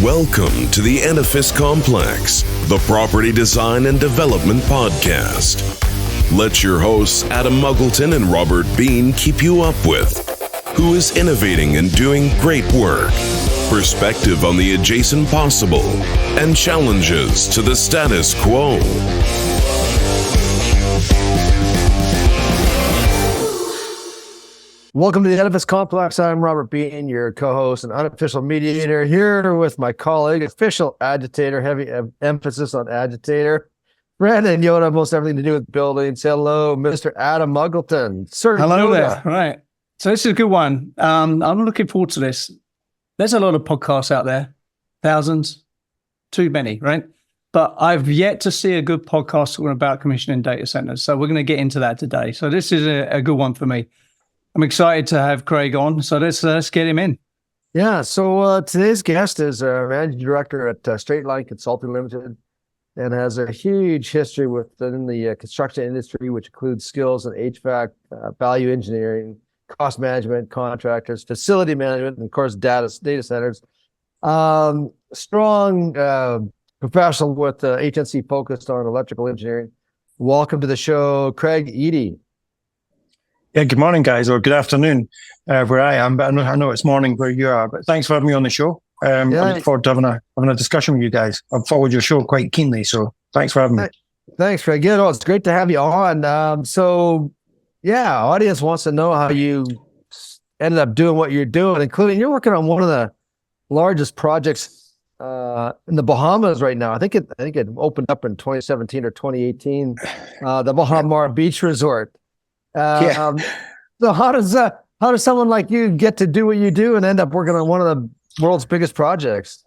Welcome to the Edifice Complex, the property design and development podcast. Let your hosts Adam Muggleton and Robert Bean keep you up with who is innovating and doing great work, perspective on the adjacent possible, and challenges to the status quo. Welcome to the Edifice Complex. I'm Robert Bean, your co-host and unofficial mediator, here with my colleague, official agitator, heavy emphasis on agitator, Brandon Yoda, most everything to do with buildings. Hello, Mr. Adam Muggleton. Sir, hello Yoda. there. Right. So this is a good one. I'm looking forward to this. There's a lot of podcasts out there, thousands, too many, right? But I've yet to see a good podcast talking about commissioning data centers. So we're going to get into that today. So this is a good one for me. I'm excited to have Craig on, so let's get him in. Yeah, so today's guest is a managing director at Straightline Consulting Limited and has a huge history within the construction industry, which includes skills in HVAC, value engineering, cost management, contractors, facility management, and of course, data centers. Strong professional with HNC focused on electrical engineering. Welcome to the show, Craig Eadie. Yeah, good morning, guys, or good afternoon, where I am. But I know it's morning where you are. But thanks for having me on the show. I look forward to having a discussion with you guys. I've followed your show quite keenly, so thanks for having me. Thanks, Craig. Yeah, it's great to have you on. Audience wants to know how you ended up doing what you're doing, including you're working on one of the largest projects in the Bahamas right now. I think it opened up in 2017 or 2018. The Baha Beach Resort. So how does someone like you get to do what you do and end up working on one of the world's biggest projects?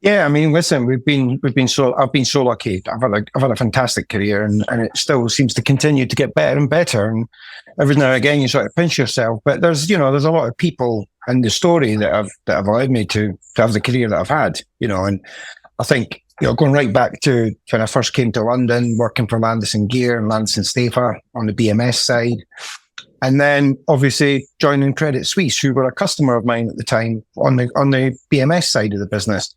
Yeah, I mean, listen, I've been so lucky. I've had a fantastic career, and it still seems to continue to get better and better. And every now and again, you sort of pinch yourself. But there's a lot of people in the story that have allowed me to have the career that I've had. And I think, going right back to when I first came to London, working for Landis & Gyr and Landis & Stafer on the BMS side. And then obviously joining Credit Suisse, who were a customer of mine at the time on the BMS side of the business.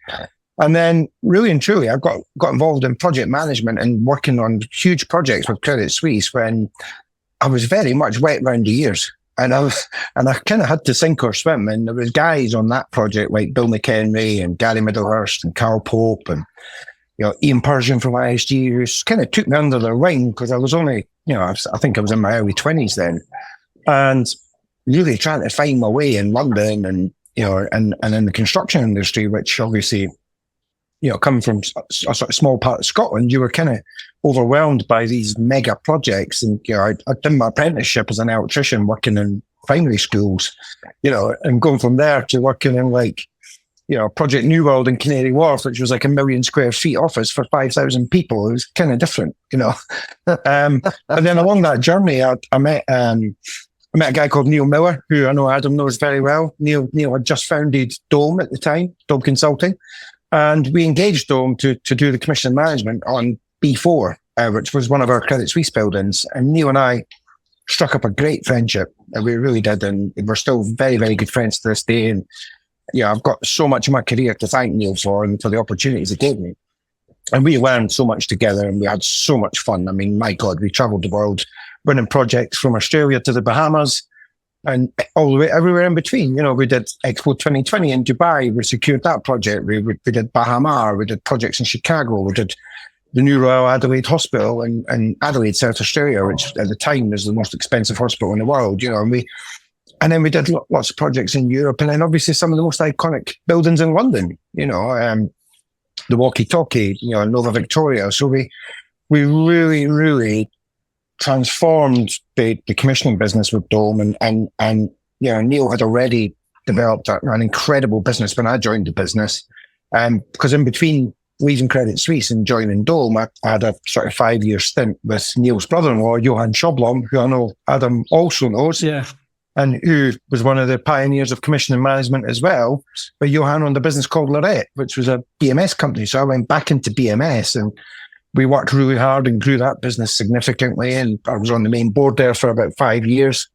And then really and truly, I got involved in project management and working on huge projects with Credit Suisse when I was very much wet around the ears. And I kind of had to sink or swim. And there was guys on that project like Bill McHenry and Gary Middlehurst and Carl Pope and Ian Persian from ISG, who kind of took me under their wing because I was only, I think I was in my early 20s then, and really trying to find my way in London and and in the construction industry, which obviously, coming from a sort of small part of Scotland, you were kind of overwhelmed by these mega projects. And I'd done my apprenticeship as an electrician working in primary schools, and going from there to working in Project New World in Canary Wharf, which was like 1 million square feet office for 5,000 people. It was kind of different, And then along that journey, I met a guy called Neil Miller, who I know Adam knows very well. Neil had just founded Dome at the time, Dome Consulting. And we engaged Dome to do the commission management on B4, which was one of our Credit Suisse buildings. And Neil and I struck up a great friendship. And we really did. And we're still very, very good friends to this day. And I've got so much of my career to thank Neil for and for the opportunities he gave me. And we learned so much together and we had so much fun. I mean, my God, we traveled the world running projects from Australia to the Bahamas and all the way everywhere in between. We did Expo 2020 in Dubai. We secured that project. We did Bahama. We did projects in Chicago. We did the new Royal Adelaide Hospital in Adelaide, South Australia, which at the time was the most expensive hospital in the world. And then we did lots of projects in Europe, and then obviously some of the most iconic buildings in London. The Walkie-Talkie, Nova Victoria. So we really, really transformed the commissioning business with Dome, and Neil had already developed an incredible business when I joined the business. Because in between leaving Credit Suisse and joining Dome, I had a sort of 5-year stint with Neil's brother-in-law, Johan Schoblom, who I know Adam also knows. Yeah. And who was one of the pioneers of commissioning management as well. But Johan owned a business called Lorette, which was a BMS company. So I went back into BMS and we worked really hard and grew that business significantly. And I was on the main board there for about 5 years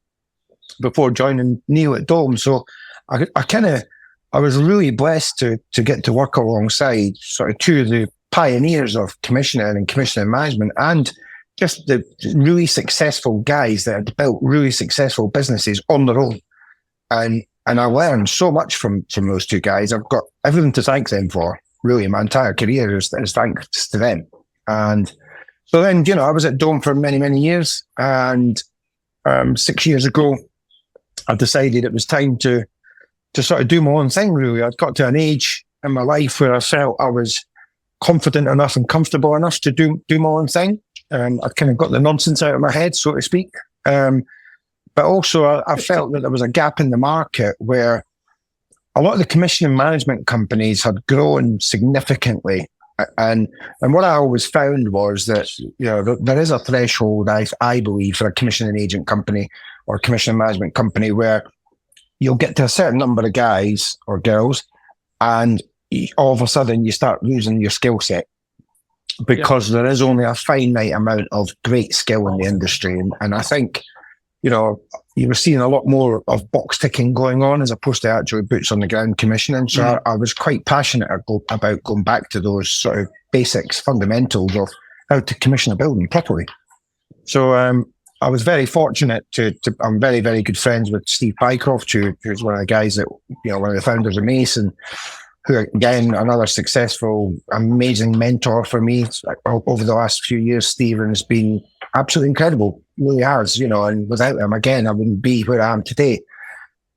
before joining Neil at Dome. So I kind of I was really blessed to get to work alongside sort of two of the pioneers of commissioning and commissioning management, and just the really successful guys that had built really successful businesses on their own. And I learned so much from those two guys. I've got everything to thank them for. Really, my entire career is thanks to them. And so then, I was at Dome for many, many years. And 6 years ago, I decided it was time to sort of do my own thing, really. I'd got to an age in my life where I felt I was confident enough and comfortable enough to do my own thing. I'd kind of got the nonsense out of my head, so to speak. But also I felt that there was a gap in the market where a lot of the commissioning management companies had grown significantly. And what I always found was that, there is a threshold, I believe, for a commissioning agent company or commissioning management company where you'll get to a certain number of guys or girls and all of a sudden you start losing your skill set because there is only a finite amount of great skill in the industry. And I think, you were seeing a lot more of box ticking going on as opposed to actually boots on the ground commissioning. So I was quite passionate about going back to those sort of basics, fundamentals of how to commission a building properly. So I was very fortunate I'm very, very good friends with Steve Pycroft, who's one of the guys that, one of the founders of Mason, who, again, another successful, amazing mentor for me over the last few years. Stephen has been absolutely incredible, really has, and without him, again, I wouldn't be where I am today.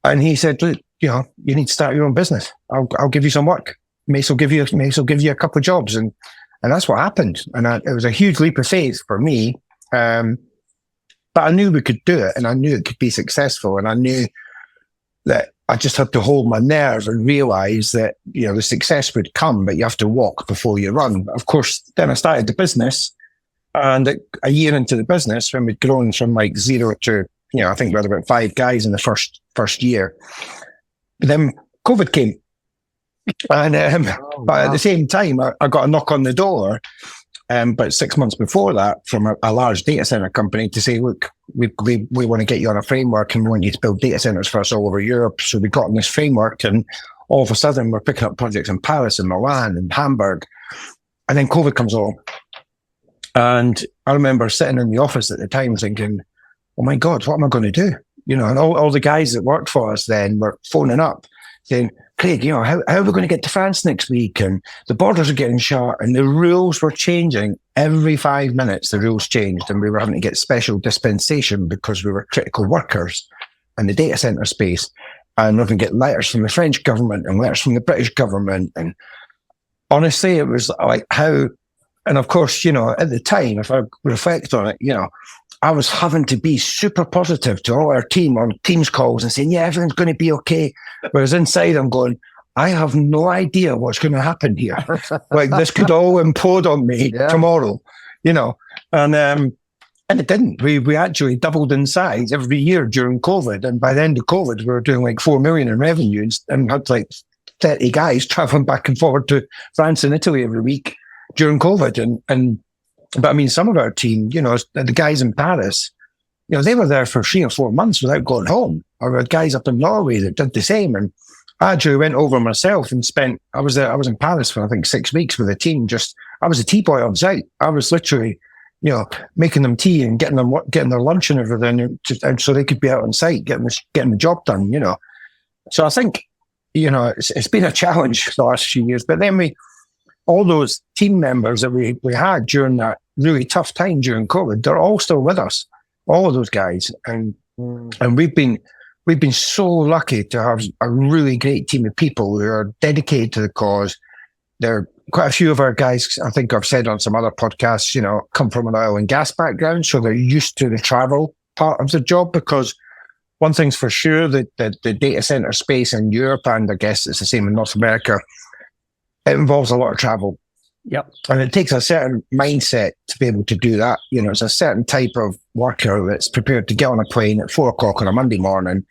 And he said, look, you need to start your own business. I'll give you some work. Mace will give you a couple of jobs. And that's what happened. And it was a huge leap of faith for me. But I knew we could do it, and I knew it could be successful. And I knew that I just had to hold my nerve and realize that, the success would come, but you have to walk before you run. Of course, then I started the business, and a year into the business, when we'd grown from like 0 to, I think we had about 5 guys in the first year. But then COVID came. And, but at the same time, I got a knock on the door, but 6 months before that, from a large data center company to say, look, we want to get you on a framework and we want you to build data centers for us all over Europe. So we got on this framework, and all of a sudden we're picking up projects in Paris and Milan and Hamburg. And then COVID comes along. And I remember sitting in the office at the time thinking, oh my God, what am I going to do? And all the guys that worked for us then were phoning up saying, Craig, how are we going to get to France next week? And the borders are getting shut, and the rules were changing. Every 5 minutes, the rules changed, and we were having to get special dispensation because we were critical workers in the data center space. And we were going to get letters from the French government and letters from the British government. And honestly, it was like how, and of course, at the time, if I reflect on it, I was having to be super positive to all our team on Teams calls and saying, yeah, everything's going to be okay. Whereas inside I'm going, I have no idea what's going to happen here. Like this could all implode on me tomorrow, and it didn't. We actually doubled in size every year during COVID. And by the end of COVID, we were doing like 4 million in revenue and had like 30 guys traveling back and forward to France and Italy every week during COVID. But I mean, some of our team, the guys in Paris, they were there for 3 or 4 months without going home. Or we had guys up in Norway that did the same. And I actually went over myself and I was in Paris for, I think, 6 weeks with a team. I was a tea boy on site. I was literally, making them tea and getting their lunch and everything, so they could be out on site, getting the job done, So I think, it's been a challenge the last few years. But then all those team members that we had during that really tough time during COVID, they're all still with us, all of those guys. And we've been so lucky to have a really great team of people who are dedicated to the cause. They're quite a few of our guys, I think I've said on some other podcasts, come from an oil and gas background. So they're used to the travel part of the job, because one thing's for sure, that the data center space in Europe, and I guess it's the same in North America, it involves a lot of travel. Yep. And it takes a certain mindset to be able to do that. It's a certain type of worker that's prepared to get on a plane at 4 o'clock on a Monday morning,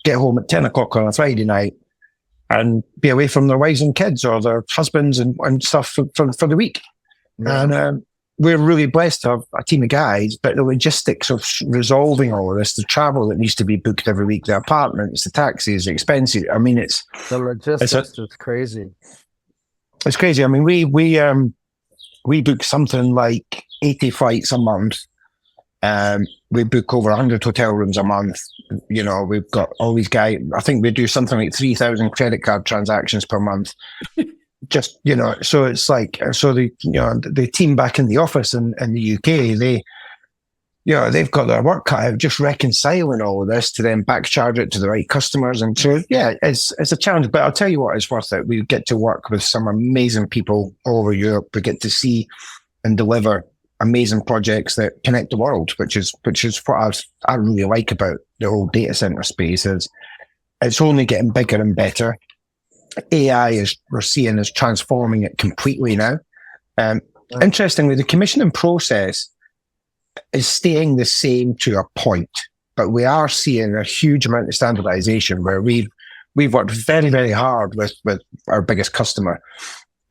get home at 10 o'clock on a Friday night, and be away from their wives and kids or their husbands and stuff for the week. Yeah. we're really blessed to have a team of guys, but the logistics of resolving all of this, the travel that needs to be booked every week, the apartments, the taxis, the expenses. I mean, the logistics is crazy. It's crazy. I mean, we book something like 80 flights a month. We book over 100 hotel rooms a month. You know, we've got all these guys. I think we do something like 3,000 credit card transactions per month. Just, you know, so it's like, so the team back in the office in the UK, they've got their work cut out just reconciling all of this to then back charge it to the right customers. And so, yeah, it's a challenge, but I'll tell you what, it's worth it. We get to work with some amazing people all over Europe. We get to see and deliver amazing projects that connect the world, which is what I really like about the whole data center space. Is it's only getting bigger and better. AI we're seeing is transforming it completely now. Interestingly, the commissioning process is staying the same to a point, but we are seeing a huge amount of standardization where we've worked very, very hard with our biggest customer.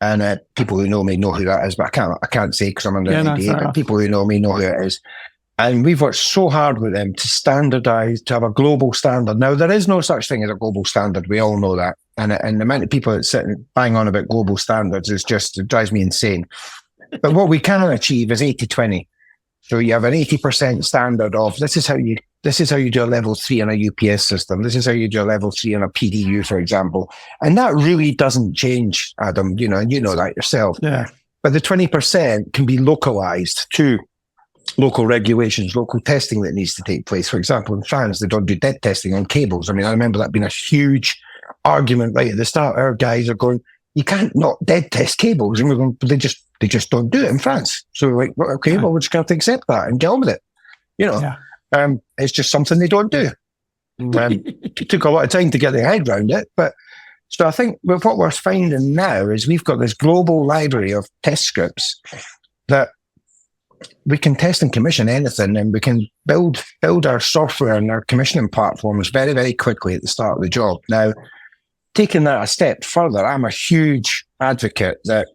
And people who know me know who that is, but I can't say because I'm under NDA, but people who know me know who it is. And we've worked so hard with them to standardize, to have a global standard. Now, there is no such thing as a global standard. We all know that. And the amount of people that sit and bang on about global standards it drives me insane. But what we can achieve is 80-20. So you have an 80% standard of this is how you do a level 3 on a UPS system. This is how you do a level 3 on a PDU, for example. And that really doesn't change, Adam, you know that yourself. Yeah. But the 20% can be localized to local regulations, local testing that needs to take place. For example, in France, they don't do dead testing on cables. I mean, I remember that being a huge argument right at the start. Our guys are going, you can't not dead test cables. And we're going, but they just don't do it in France. So we're like, well, okay, well, we're just going to have to accept that and get on with it. You know, it's just something they don't do. It took a lot of time to get their head around it. But so I think what we're finding now is we've got this global library of test scripts that we can test and commission anything, and we can build our software and our commissioning platforms very, very quickly at the start of the job. Now, taking that a step further, I'm a huge advocate that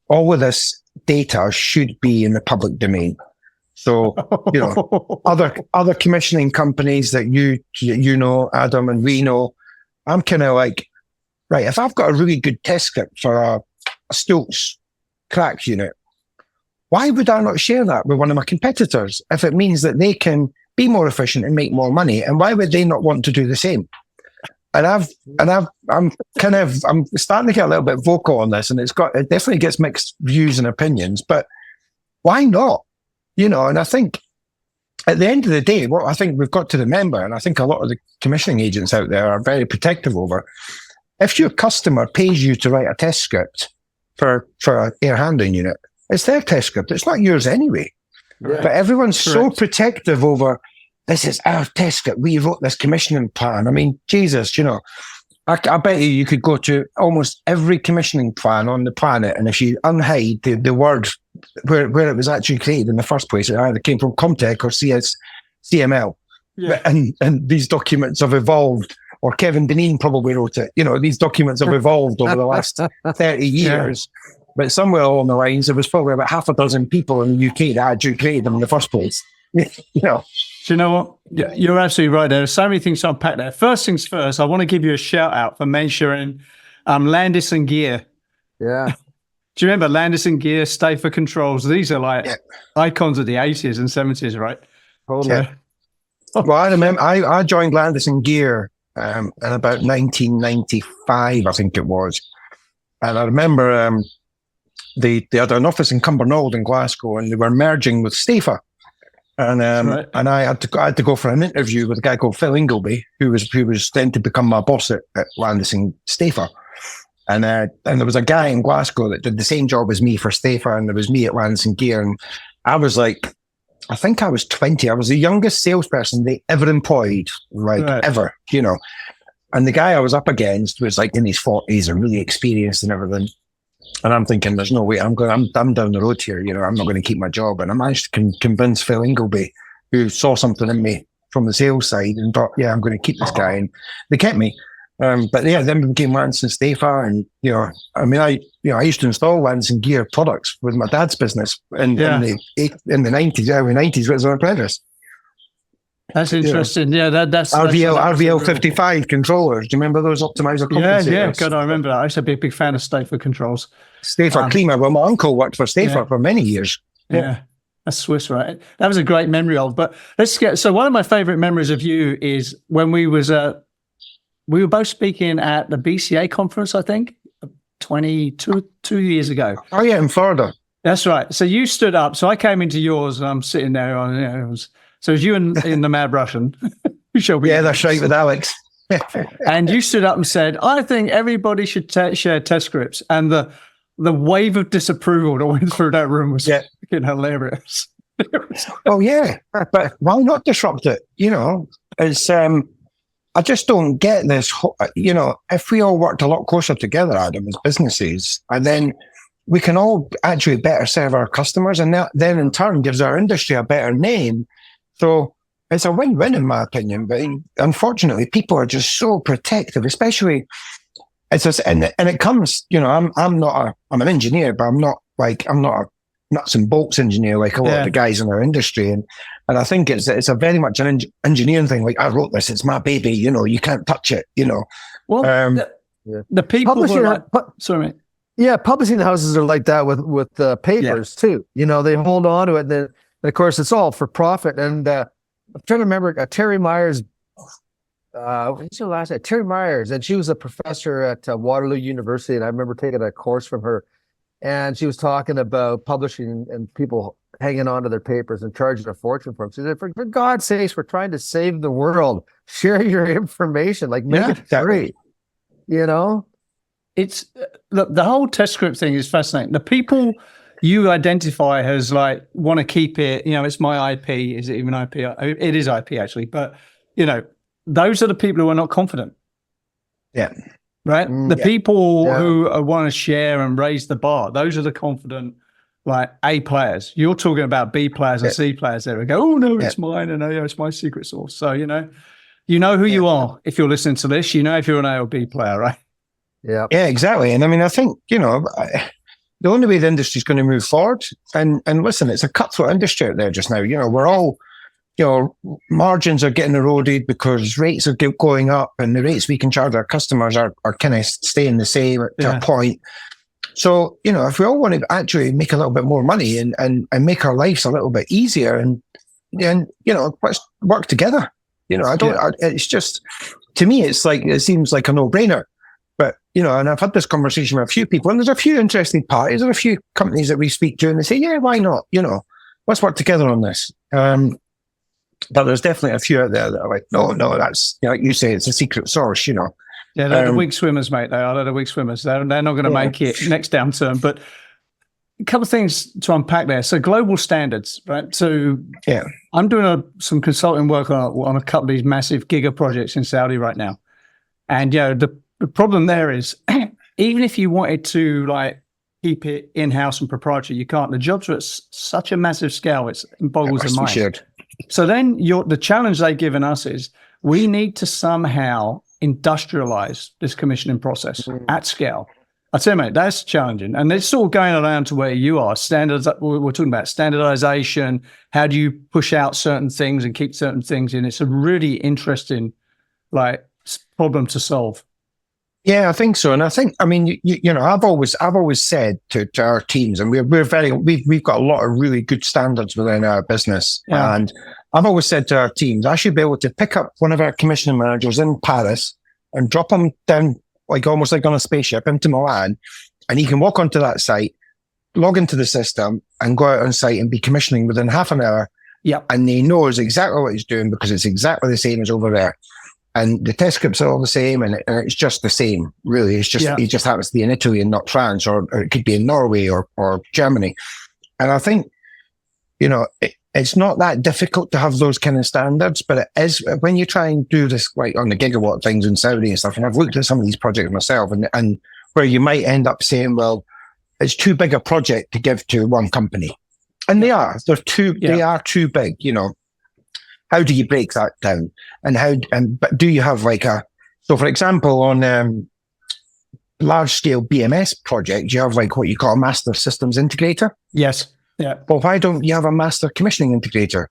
all of this data should be in the public domain. So, you know, other commissioning companies that you know, Adam, and we know, I'm kind of like, right, if I've got a really good test script for a Stokes crack unit, why would I not share that with one of my competitors if it means that they can be more efficient and make more money? And why would they not want to do the same? And I'm starting to get a little bit vocal on this, and it definitely gets mixed views and opinions, but why not? You know, and I think at the end of the day, what I think we've got to remember, and I think a lot of the commissioning agents out there are very protective over, if your customer pays you to write a test script for an air handling unit, it's their test script. It's not yours anyway. Yeah. But everyone's so protective over, this is our test script. We wrote this commissioning plan. I mean, Jesus, you know, I bet you could go to almost every commissioning plan on the planet, and if you unhide the word where it was actually created in the first place, it either came from Comtech or CML. Yeah. And these documents have evolved, or Kevin Deneen probably wrote it. You know, these documents have evolved over the last 30 years. Yeah. But somewhere along the lines, there was probably about half a dozen people in the UK that actually created them in the first place. You know. Do you know what? You're absolutely right. There are so many things to unpack there. First things first, I want to give you a shout out for mentioning Landis and Gear. Yeah. Do you remember Landis and Gear, Stafer Controls? These are like icons of the 80s and 70s, right? Totally. Yeah. Well, I remember I joined Landis and Gear in about 1995, I think it was. And I remember they had an office in Cumbernauld in Glasgow, and they were merging with Stafer. And and I had to go for an interview with a guy called Phil Ingleby, who was then to become my boss at Landis and Stafer. And there was a guy in Glasgow that did the same job as me for Stafer, and there was me at Landis and Gear. And I was like, I think I was 20. I was the youngest salesperson they ever employed, ever, you know. And the guy I was up against was like in his 40s and really experienced and everything. And I'm thinking, there's no way I'm down the road here. You know, I'm not going to keep my job. And I managed to convince Phil Ingleby, who saw something in me from the sales side, and thought, yeah, I'm going to keep this guy. And they kept me. But yeah, then we became Lance and Stafer, and I used to install Lance and Gear products with my dad's business in the 90s, early 90s, as an apprentice. That's interesting. Yeah, that's RVL 55 controllers. Do you remember those optimizer compensators? Yeah. God, I remember that. I used to be a big fan of Stafer controls. Stafer Klima. Well, my uncle worked for Stafer for many years. Yeah. That's Swiss, right? That was a great memory of. But so one of my favorite memories of you is when we were both speaking at the BCA conference, I think, 2 years ago. Oh yeah, in Florida. That's right. So you stood up. So I came into yours, and I'm sitting there. So it was you and the Mad Russian. Yeah, that's right, with Alex. And you stood up and said, "I think everybody should share test scripts." And the wave of disapproval that went through that room was fucking hilarious. Oh yeah, but why not disrupt it? It's I just don't get this. If we all worked a lot closer together, Adam, as businesses, and then we can all actually better serve our customers, and that then in turn gives our industry a better name. So it's a win-win in my opinion. But unfortunately, people are just so protective, especially. And it comes, I'm an engineer, but I'm not a nuts and bolts engineer like a lot of the guys in our industry. And I think it's a very much an engineering thing. Like, I wrote this, it's my baby, you can't touch it, Well, the people who are sorry, mate. Yeah, publishing houses are like that with papers too. They hold on to it, and then of course it's all for profit. And I'm trying to remember Terry Myers. What's her last name? Terry Myers, and she was a professor at Waterloo University, and I remember taking a course from her, and she was talking about publishing and people hanging on to their papers and charging a fortune for them. She said, for God's sakes, we're trying to save the world. Share your information, make it free. It's look, the whole test script thing is fascinating. The people you identify as want to keep it, it's my IP. Is it even IP? It is IP actually, but those are the people who are not confident. Yeah. Right? The people who want to share and raise the bar, those are the confident, A players. You're talking about B players and C players there. We go, oh, no, it's mine. And it's my secret sauce. So, you know who you are if you're listening to this. If you're an A or B player, right? Yeah. Yeah, exactly. And I mean, I think, the only way the industry is going to move forward, and listen, it's a cutthroat industry out there just now. We're all, margins are getting eroded because rates are going up, and the rates we can charge our customers are kind of staying the same to a point. So, if we all want to actually make a little bit more money and make our lives a little bit easier, and let's work together. It's just, to me, it seems like a no-brainer. But, and I've had this conversation with a few people, and there's a few interested parties and a few companies that we speak to, and they say, yeah, why not? Let's work together on this. But there's definitely a few out there that are like, no, that's, like you say, it's a secret source, Yeah, they're the weak swimmers, mate. They're the weak swimmers. They're not going to make it next downturn. But a couple of things to unpack there. So global standards, right? So I'm doing some consulting work on a couple of these massive giga projects in Saudi right now. And, the problem there is even if you wanted to keep it in-house and proprietary, you can't. The jobs are at such a massive scale, it boggles the mind. Shared. So then the challenge they've given us is we need to somehow industrialize this commissioning process at scale. I tell you, mate, that's challenging. And it's sort of going around to where you are. We're talking about standardization. How do you push out certain things and keep certain things in? It's a really interesting problem to solve. Yeah, I think so. And I think, I've always said to our teams, and we've got a lot of really good standards within our business. Yeah. And I've always said to our teams, I should be able to pick up one of our commissioning managers in Paris and drop him down, almost like on a spaceship into Milan. And he can walk onto that site, log into the system, and go out on site and be commissioning within half an hour. Yeah. And he knows exactly what he's doing because it's exactly the same as over there. And the test scripts are all the same, and it's just the same, really. It's just It just happens to be in Italy and not France, or it could be in Norway or Germany. And I think, it's not that difficult to have those kind of standards, but it is when you try and do this on the gigawatt things in Saudi and stuff. And I've looked at some of these projects myself, and where you might end up saying, well, it's too big a project to give to one company, and they are. They are too big, How do you break that down? But do you have a So, for example, on large-scale BMS projects, you have like what you call a master systems integrator. Yes. Yeah. Well, why don't you have a master commissioning integrator?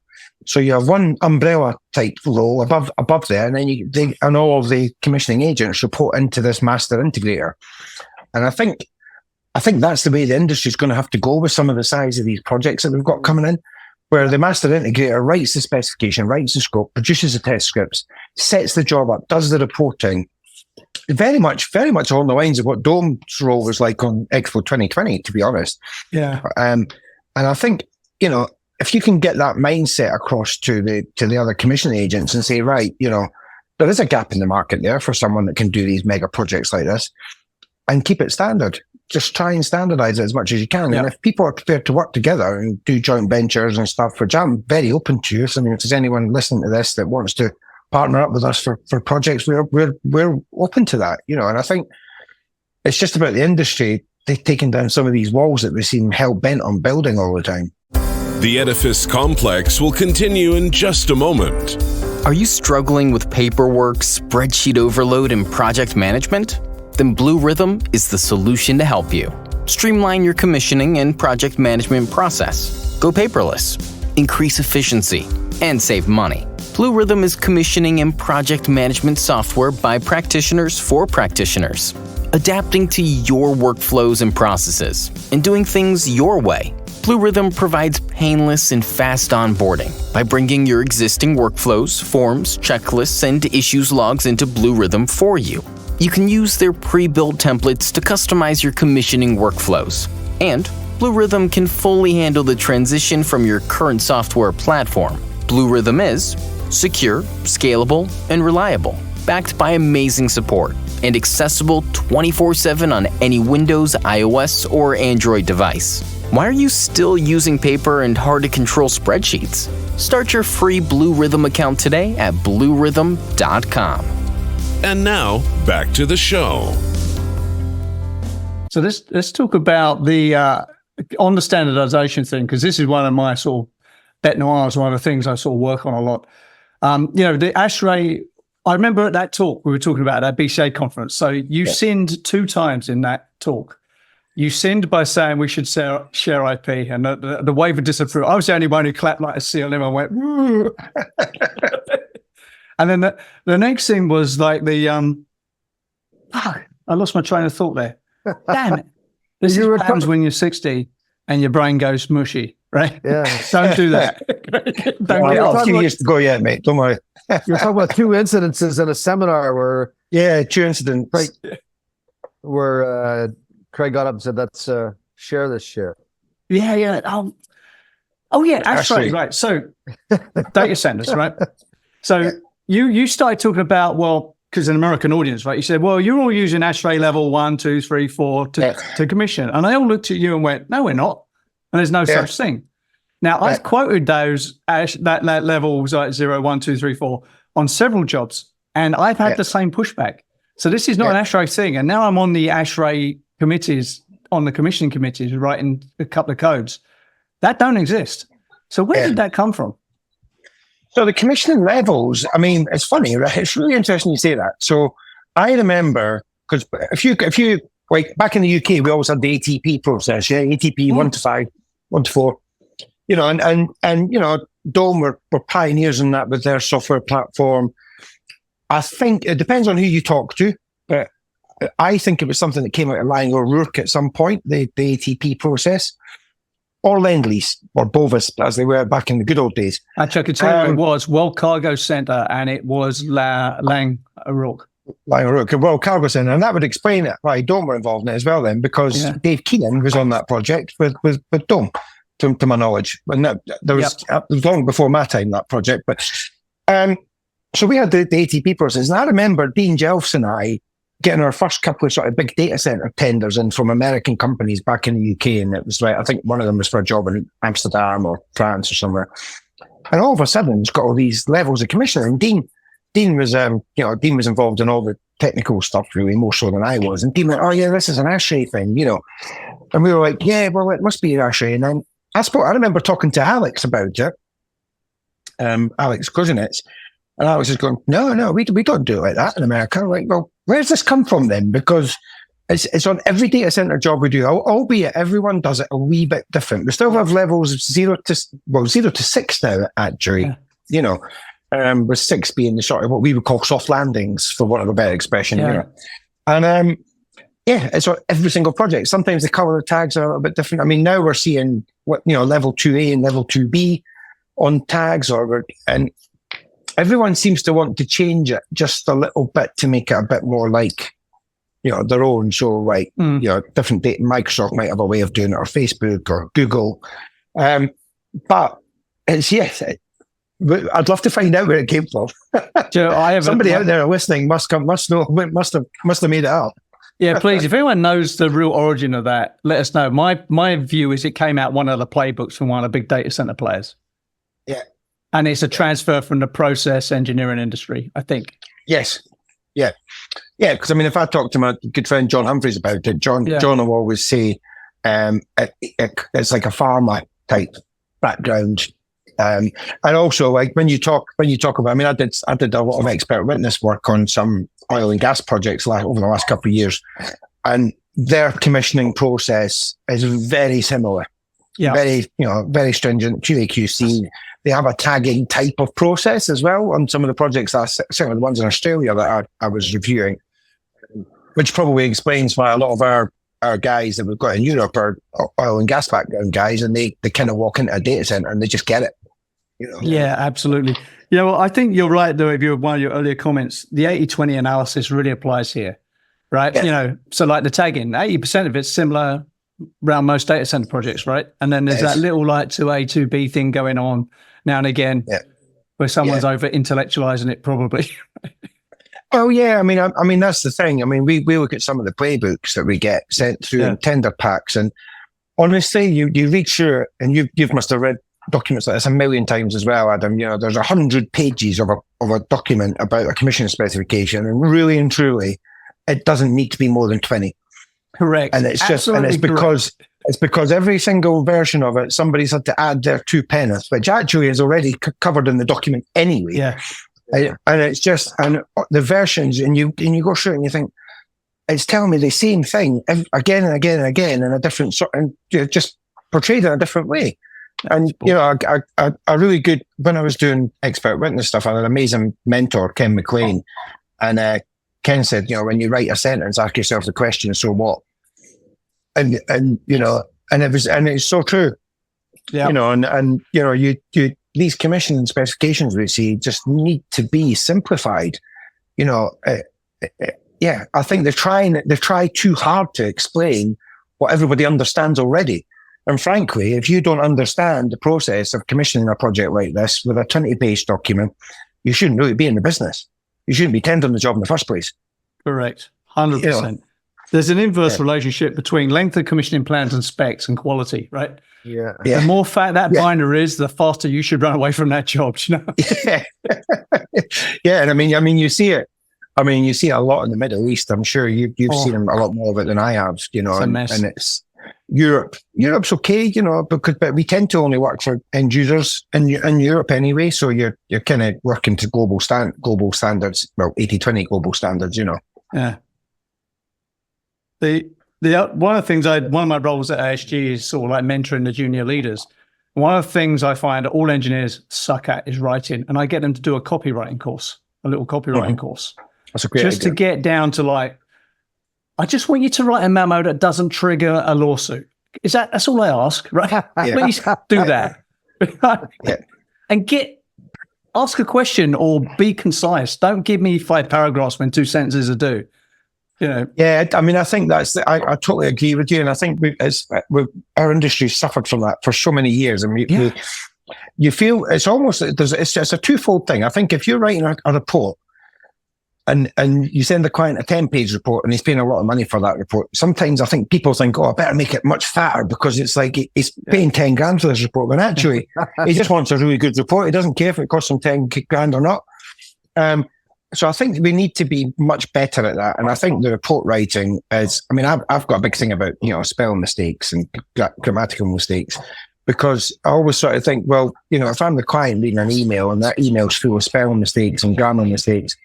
So you have one umbrella type role above there, and then and all of the commissioning agents report into this master integrator. And I think that's the way the industry is going to have to go with some of the size of these projects that we've got coming in, where the master integrator writes the specification, writes the scope, produces the test scripts, sets the job up, does the reporting. Very much along the lines of what Dome's role was like on Expo 2020, to be honest. Yeah. And I think, if you can get that mindset across to the other commissioning agents and say, right, there is a gap in the market there for someone that can do these mega projects like this, and keep it standard. Just try and standardize it as much as you can. Yeah. And if people are prepared to work together and do joint ventures and stuff, which I'm very open to. So, if there's anyone listening to this that wants to partner up with us for projects, we're open to that, and I think it's just about the industry taking down some of these walls that we seem hell-bent on building all the time. The Edifice Complex will continue in just a moment. Are you struggling with paperwork, spreadsheet overload, and project management? Then Blue Rhythm is the solution to help you. Streamline your commissioning and project management process. Go paperless, increase efficiency, and save money. Blue Rhythm is commissioning and project management software by practitioners for practitioners, adapting to your workflows and processes, and doing things your way. Blue Rhythm provides painless and fast onboarding by bringing your existing workflows, forms, checklists, and issues logs into Blue Rhythm for you. You can use their pre-built templates to customize your commissioning workflows. And Blue Rhythm can fully handle the transition from your current software platform. Blue Rhythm is secure, scalable, and reliable, backed by amazing support, and accessible 24/7 on any Windows, iOS, or Android device. Why are you still using paper and hard-to-control spreadsheets? Start your free Blue Rhythm account today at bluerhythm.com. And now, back to the show. So let's talk about the on the standardization thing, because this is one of my sort of bet noirs, one of the things I sort of work on a lot. The ASHRAE, I remember at that talk we were talking about at that BCA conference. So you sinned 2 times in that talk. You sinned by saying we should share IP, and the wave of disapproval. I was the only one who clapped like a seal, and everyone went, woo. And then the next thing was like I lost my train of thought there. Damn it. This is what happens when you're 60 and your brain goes mushy, right? Yeah. Don't do that. Don't get off. A few years to go yet, mate. Don't worry. You're talking about 2 incidences in a seminar where... Yeah, 2 incidents. Where Craig got up and said, let's share this share. Yeah. Oh yeah, actually, right. So data centers, right? So you started talking about, well, because an American audience, right? You said, well, you're all using ASHRAE level 1, 2, 3, 4 to commission. And I all looked at you and went, no, we're not. And there's no such thing. Now, I've quoted those that levels like 0, 1, 2, 3, 4 on several jobs, and I've had the same pushback. So this is not an ASHRAE thing. And now I'm on the ASHRAE committees, on the commissioning committees, writing a couple of codes. That don't exist. So where did that come from? So the commissioning levels, I mean, it's funny, right? It's really interesting you say that. So I remember, because if you like back in the UK, we always had the ATP process, ATP 1 to 5, 1 to 4, and Dome were pioneers in that with their software platform. I think it depends on who you talk to, but I think it was something that came out of Lang O'Rourke at some point, the ATP process. Or Lend-Lease, or Bovis, as they were back in the good old days. Actually, I could tell you it was World Cargo Center, and it was Lang O'Rourke. Lang O'Rourke, World Cargo Center. And that would explain it, why Dome were involved in it as well then, because Dave Keenan was on that project with Dome, to my knowledge. And there was it was long before my time, that project. But so we had the ATP process. And I remember Dean Jelfs and I getting our first couple of sort of big data center tenders in from American companies back in the UK. And it was like, I think one of them was for a job in Amsterdam or France or somewhere. And all of a sudden, it's got all these levels of commissioner. And Dean was involved in all the technical stuff, really, more so than I was. And Dean went, oh yeah, this is an ASHRAE thing, And we were like, yeah, well, it must be an ASHRAE. And then I remember talking to Alex about it, Alex Kuzinets. And I was just going, no, we don't do it like that in America. I'm like, well, where's this come from then? Because it's on every data center job we do, albeit everyone does it a wee bit different. We still have levels of 0 to 6 now, actually, with 6 being the sort of what we would call soft landings, for want of a better expression. And it's on every single project. Sometimes the color of tags are a little bit different. I mean, now we're seeing level 2A and level 2B on tags, and everyone seems to want to change it just a little bit to make it a bit more like, their own. So different data. Microsoft might have a way of doing it, or Facebook or Google. But it's, I'd love to find out where it came from. Somebody out there listening must have made it up. Yeah, please. If anyone knows the real origin of that, let us know. My view is it came out one of the playbooks from one of the big data center players. Yeah. And it's a transfer from the process engineering industry, I think. Yes. Yeah. Yeah. Because, I mean, if I talk to my good friend John Humphreys about it, John will always say it's like a pharma type background. And also, like when you talk about, I mean, I did a lot of expert witness work on some oil and gas projects over the last couple of years, and their commissioning process is very similar. Yeah. Very stringent QA/QC. They have a tagging type of process as well on some of the projects. Certainly the ones in Australia that I was reviewing, which probably explains why a lot of our guys that we've got in Europe are oil and gas background guys, and they kind of walk into a data center and they just get it. Yeah, absolutely. Well, I think you're right, though, one of your earlier comments, the 80-20 analysis really applies here, right? Yeah. So like the tagging, 80% of it's similar around most data center projects, right? And then there's that little like 2A, 2B thing going on now and again where someone's over intellectualizing it probably. Oh yeah, I mean that's the thing. I mean, we look at some of the playbooks that we get sent through in tender packs, and honestly, you read through it, and you must have read documents like this a million times as well, Adam. There's 100 pages of a document about a commissioning specification, and really and truly, it doesn't need to be more than 20. Correct. And it's it's because every single version of it, somebody's had to add their 2 pennies, which actually is already covered in the document anyway. Yeah. And it's just, and the versions, and you go through it and you think, it's telling me the same thing again and again and again in a different sort, and just portrayed in a different way. And, a really good, when I was doing expert witness stuff, I had an amazing mentor, Ken McLean. And Ken said, when you write a sentence, ask yourself the question, so what? And it's so true. Yeah. These commissioning specifications we see just need to be simplified. I think they try too hard to explain what everybody understands already. And frankly, if you don't understand the process of commissioning a project like this with a 20-page document, you shouldn't really be in the business. You shouldn't be tendering the job in the first place. Correct. 100%. There's an inverse relationship between length of commissioning plans and specs and quality, right? Yeah. The more fat that binder is, the faster you should run away from that job. Yeah. And I mean, you see it. I mean, you see a lot in the Middle East. I'm sure you've seen a lot more of it than I have. It's a mess. And it's Europe. Europe's okay, but we tend to only work for end users in Europe anyway. So you're kind of working to global standards. Well, 80-20 global standards. Yeah. One of the things one of my roles at ASG is sort of like mentoring the junior leaders. One of the things I find that all engineers suck at is writing, and I get them to do a copywriting course, a little copywriting course. That's a great idea. To get down to like, I just want you to write a memo that doesn't trigger a lawsuit. That's all I ask, right? Please do that. And ask a question or be concise. Don't give me 5 paragraphs when 2 sentences are due. Yeah, I mean, I think I totally agree with you, and I think our industry suffered from that for so many years, and you feel it's almost it's just a twofold thing. I think if you're writing a report and you send the client a 10-page report and he's paying a lot of money for that report, sometimes I think people think, I better make it much fatter because it's like he's paying 10 grand for this report, but actually he just wants a really good report. He doesn't care if it costs him 10 grand or not. So I think we need to be much better at that. And I think the report writing is, I mean, I've got a big thing about, spelling mistakes and grammatical mistakes. because I always sort of think, well, if I'm the client reading an email and that email's full of spelling mistakes and grammar mistakes,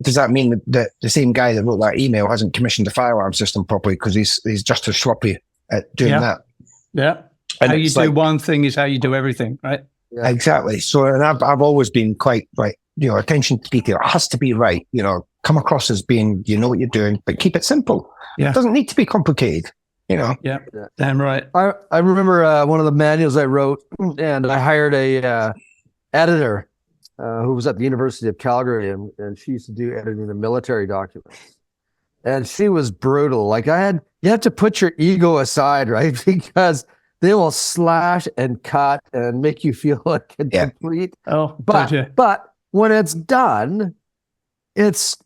does that mean that the same guy that wrote that email hasn't commissioned the fire alarm system properly because he's just as sloppy at doing that? Yeah. And how you do one thing is how you do everything, right? Yeah. Exactly. So, and I've always been quite like, attention to detail. It has to be right. Come across as being, what you're doing, but keep it simple. Yeah. It doesn't need to be complicated. Yeah. Damn right. I remember one of the manuals I wrote, and I hired a editor who was at the University of Calgary, and she used to do editing of military documents. And she was brutal. Like you have to put your ego aside, right? Because they will slash and cut and make you feel like a complete. Oh, but when it's done, it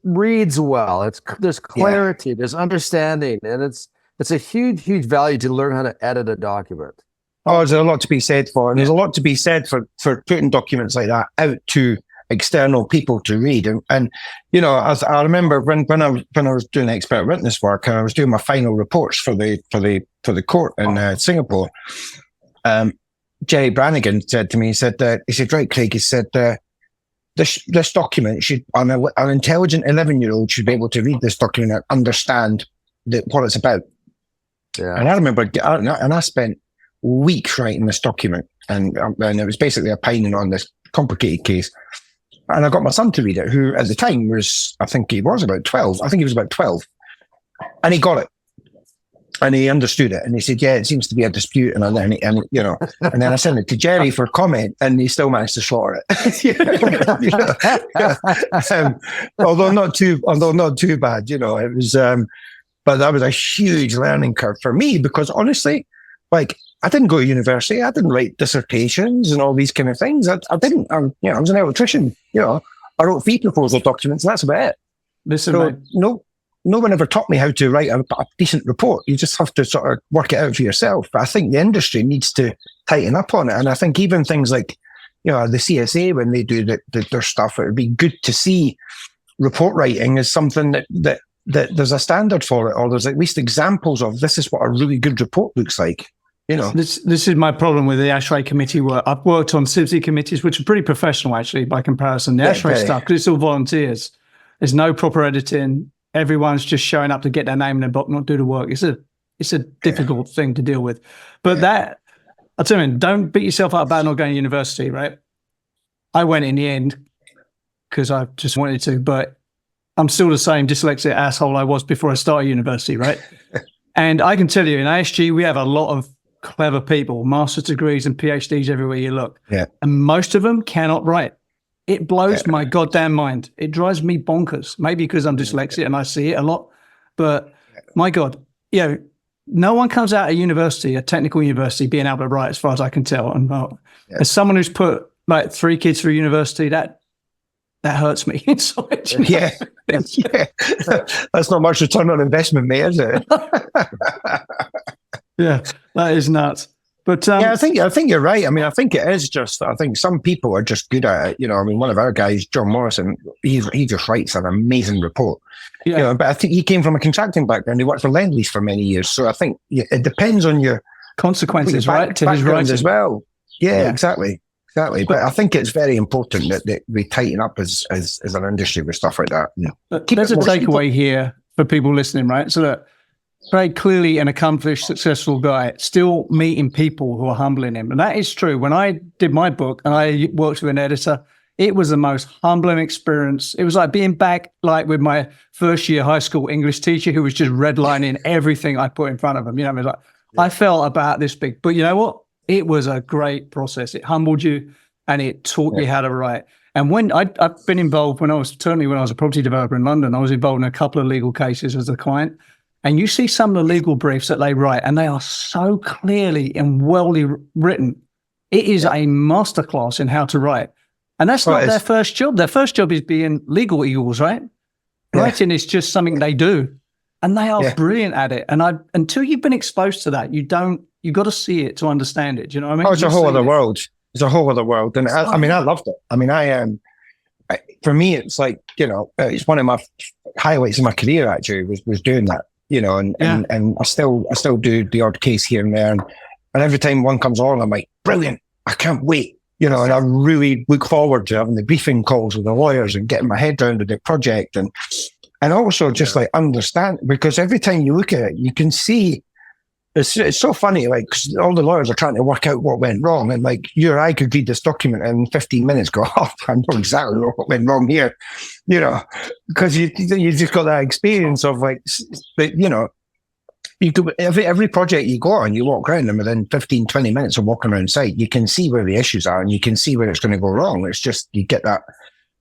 reads well. There's clarity, there's understanding, and it's a huge, huge value to learn how to edit a document. Oh, there's a lot to be said for, and there's a lot to be said for putting documents like that out to external people to read. And as I remember when I was doing expert witness work, and I was doing my final reports for the court in Singapore, Jerry Brannigan said to me, he said, right, Craig, he said, this document should, an intelligent 11-year-old should be able to read this document and understand what it's about. Yeah. And I remember, and I spent weeks writing this document, and it was basically opining on this complicated case. And I got my son to read it, who at the time was, I think he was about 12. I think he was about 12. And he got it. And he understood it. And he said, yeah, it seems to be a dispute. And then I sent it to Jerry for comment, and he still managed to slaughter it. Although not too bad, it was, but that was a huge learning curve for me, because honestly, like, I didn't go to university. I didn't write dissertations and all these kind of things. I didn't. I was an electrician. I wrote fee proposal documents, and that's about it. Listen, so, no one ever taught me how to write a decent report. You just have to sort of work it out for yourself. But I think the industry needs to tighten up on it. And I think even things like, the CSA, when they do their stuff, it would be good to see report writing as something that there's a standard for it, or there's at least examples of this is what a really good report looks like. This is my problem with the ASHRAE committee work. I've worked on CIBSE committees, which are pretty professional, actually, by comparison. The ASHRAE stuff, because it's all volunteers. There's no proper editing. Everyone's just showing up to get their name in a book, not do the work. It's a difficult thing to deal with. But I'll tell you, don't beat yourself up about not going to university, right? I went in the end because I just wanted to, but I'm still the same dyslexic asshole I was before I started university, right? And I can tell you, in ASG, we have a lot of clever people, master's degrees and PhDs everywhere you look. Yeah. And most of them cannot write. It blows my goddamn mind. It drives me bonkers. Maybe because I'm dyslexic and I see it a lot. But my God, no one comes out of university, a technical university, being able to write, as far as I can tell. And as someone who's put like 3 kids through university, that hurts me inside. Yeah. That's not much return on investment, mate, is it? Yeah, that is nuts. But I think you're right. I mean, I think it is just. I think some people are just good at it. I mean, one of our guys, John Morrison, he just writes an amazing report. Yeah. But I think he came from a contracting background. He worked for Lend-Lease for many years. So I think it depends on your consequences, right? To his writing as well. Yeah, exactly. But I think it's very important that we tighten up as an industry with stuff like that. There's a takeaway here for people listening, right? So that very clearly an accomplished, successful guy, still meeting people who are humbling him. And that is true. When I did my book and I worked with an editor, it was the most humbling experience. It was like being back with my first year high school English teacher who was just redlining everything I put in front of him. I felt about this big. But you know what? It was a great process. It humbled you and it taught you how to write. And when I've been involved, when I was a property developer in London, I was involved in a couple of legal cases as a client. And you see some of the legal briefs that they write, and they are so clearly and well written. It is a masterclass in how to write. And that's not their first job. Their first job is being legal eagles, right? Yeah. Writing is just something they do. And they are brilliant at it. And until you've been exposed to that, you've got to see it to understand it. Do you know what I mean? Oh, it's a whole other world. It's a whole other world. And I loved it. I mean, for me, it's like, it's one of my highlights of my career, actually, was doing that. And I still do the odd case here and there. And every time one comes on, I'm like, brilliant, I can't wait. And I really look forward to having the briefing calls with the lawyers and getting my head around the project. And also just like understand, because every time you look at it, you can see, it's so funny, like, 'cause all the lawyers are trying to work out what went wrong. And like, you or I could read this document and in 15 minutes go, oh, I know exactly what went wrong here, because you just got that experience of like, you could, every project you go on, you walk around and within 15, 20 minutes of walking around site, you can see where the issues are and you can see where it's going to go wrong. It's just, you get that,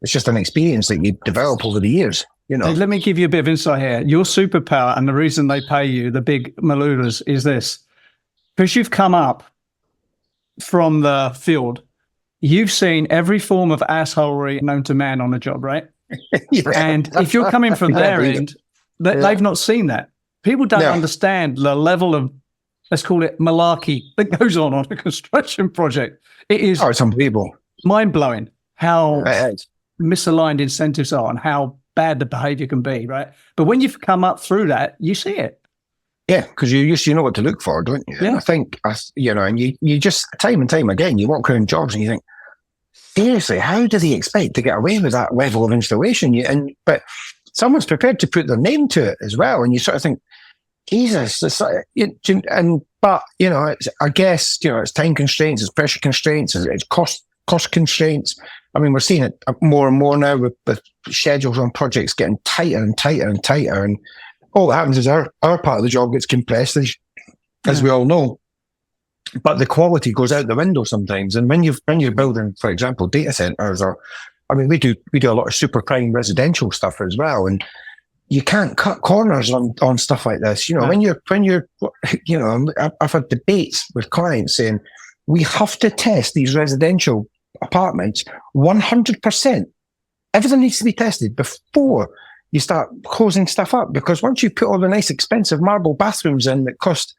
it's just an experience that you develop over the years, Hey, let me give you a bit of insight here. Your superpower and the reason they pay you, the big malulas, is this. Because you've come up from the field, you've seen every form of assholery known to man on the job, right? Yeah. And if you're coming from their end, they've not seen that. People don't understand the level of, let's call it malarkey, that goes on a construction project. It is it's unbelievable. Mind-blowing how misaligned incentives are and how bad the behavior can be, right? But when you've come up through that, you see it. Yeah, because you know what to look for, don't you? Yeah. And I think, and you just, time and time again, you walk around jobs and you think, seriously, how do they expect to get away with that level of installation? But someone's prepared to put their name to it as well. And you sort of think, Jesus, it's I guess, it's time constraints, it's pressure constraints, it's cost constraints. I mean, we're seeing it more and more now with schedules on projects getting tighter and tighter and tighter. And all that happens is our part of the job gets compressed, as we all know. But the quality goes out the window sometimes. And when you're building, for example, data centers, we do a lot of super prime residential stuff as well. And you can't cut corners on stuff like this. When you're, I've had debates with clients saying, we have to test these residential apartments 100%. Everything needs to be tested before you start closing stuff up, because once you put all the nice expensive marble bathrooms in that cost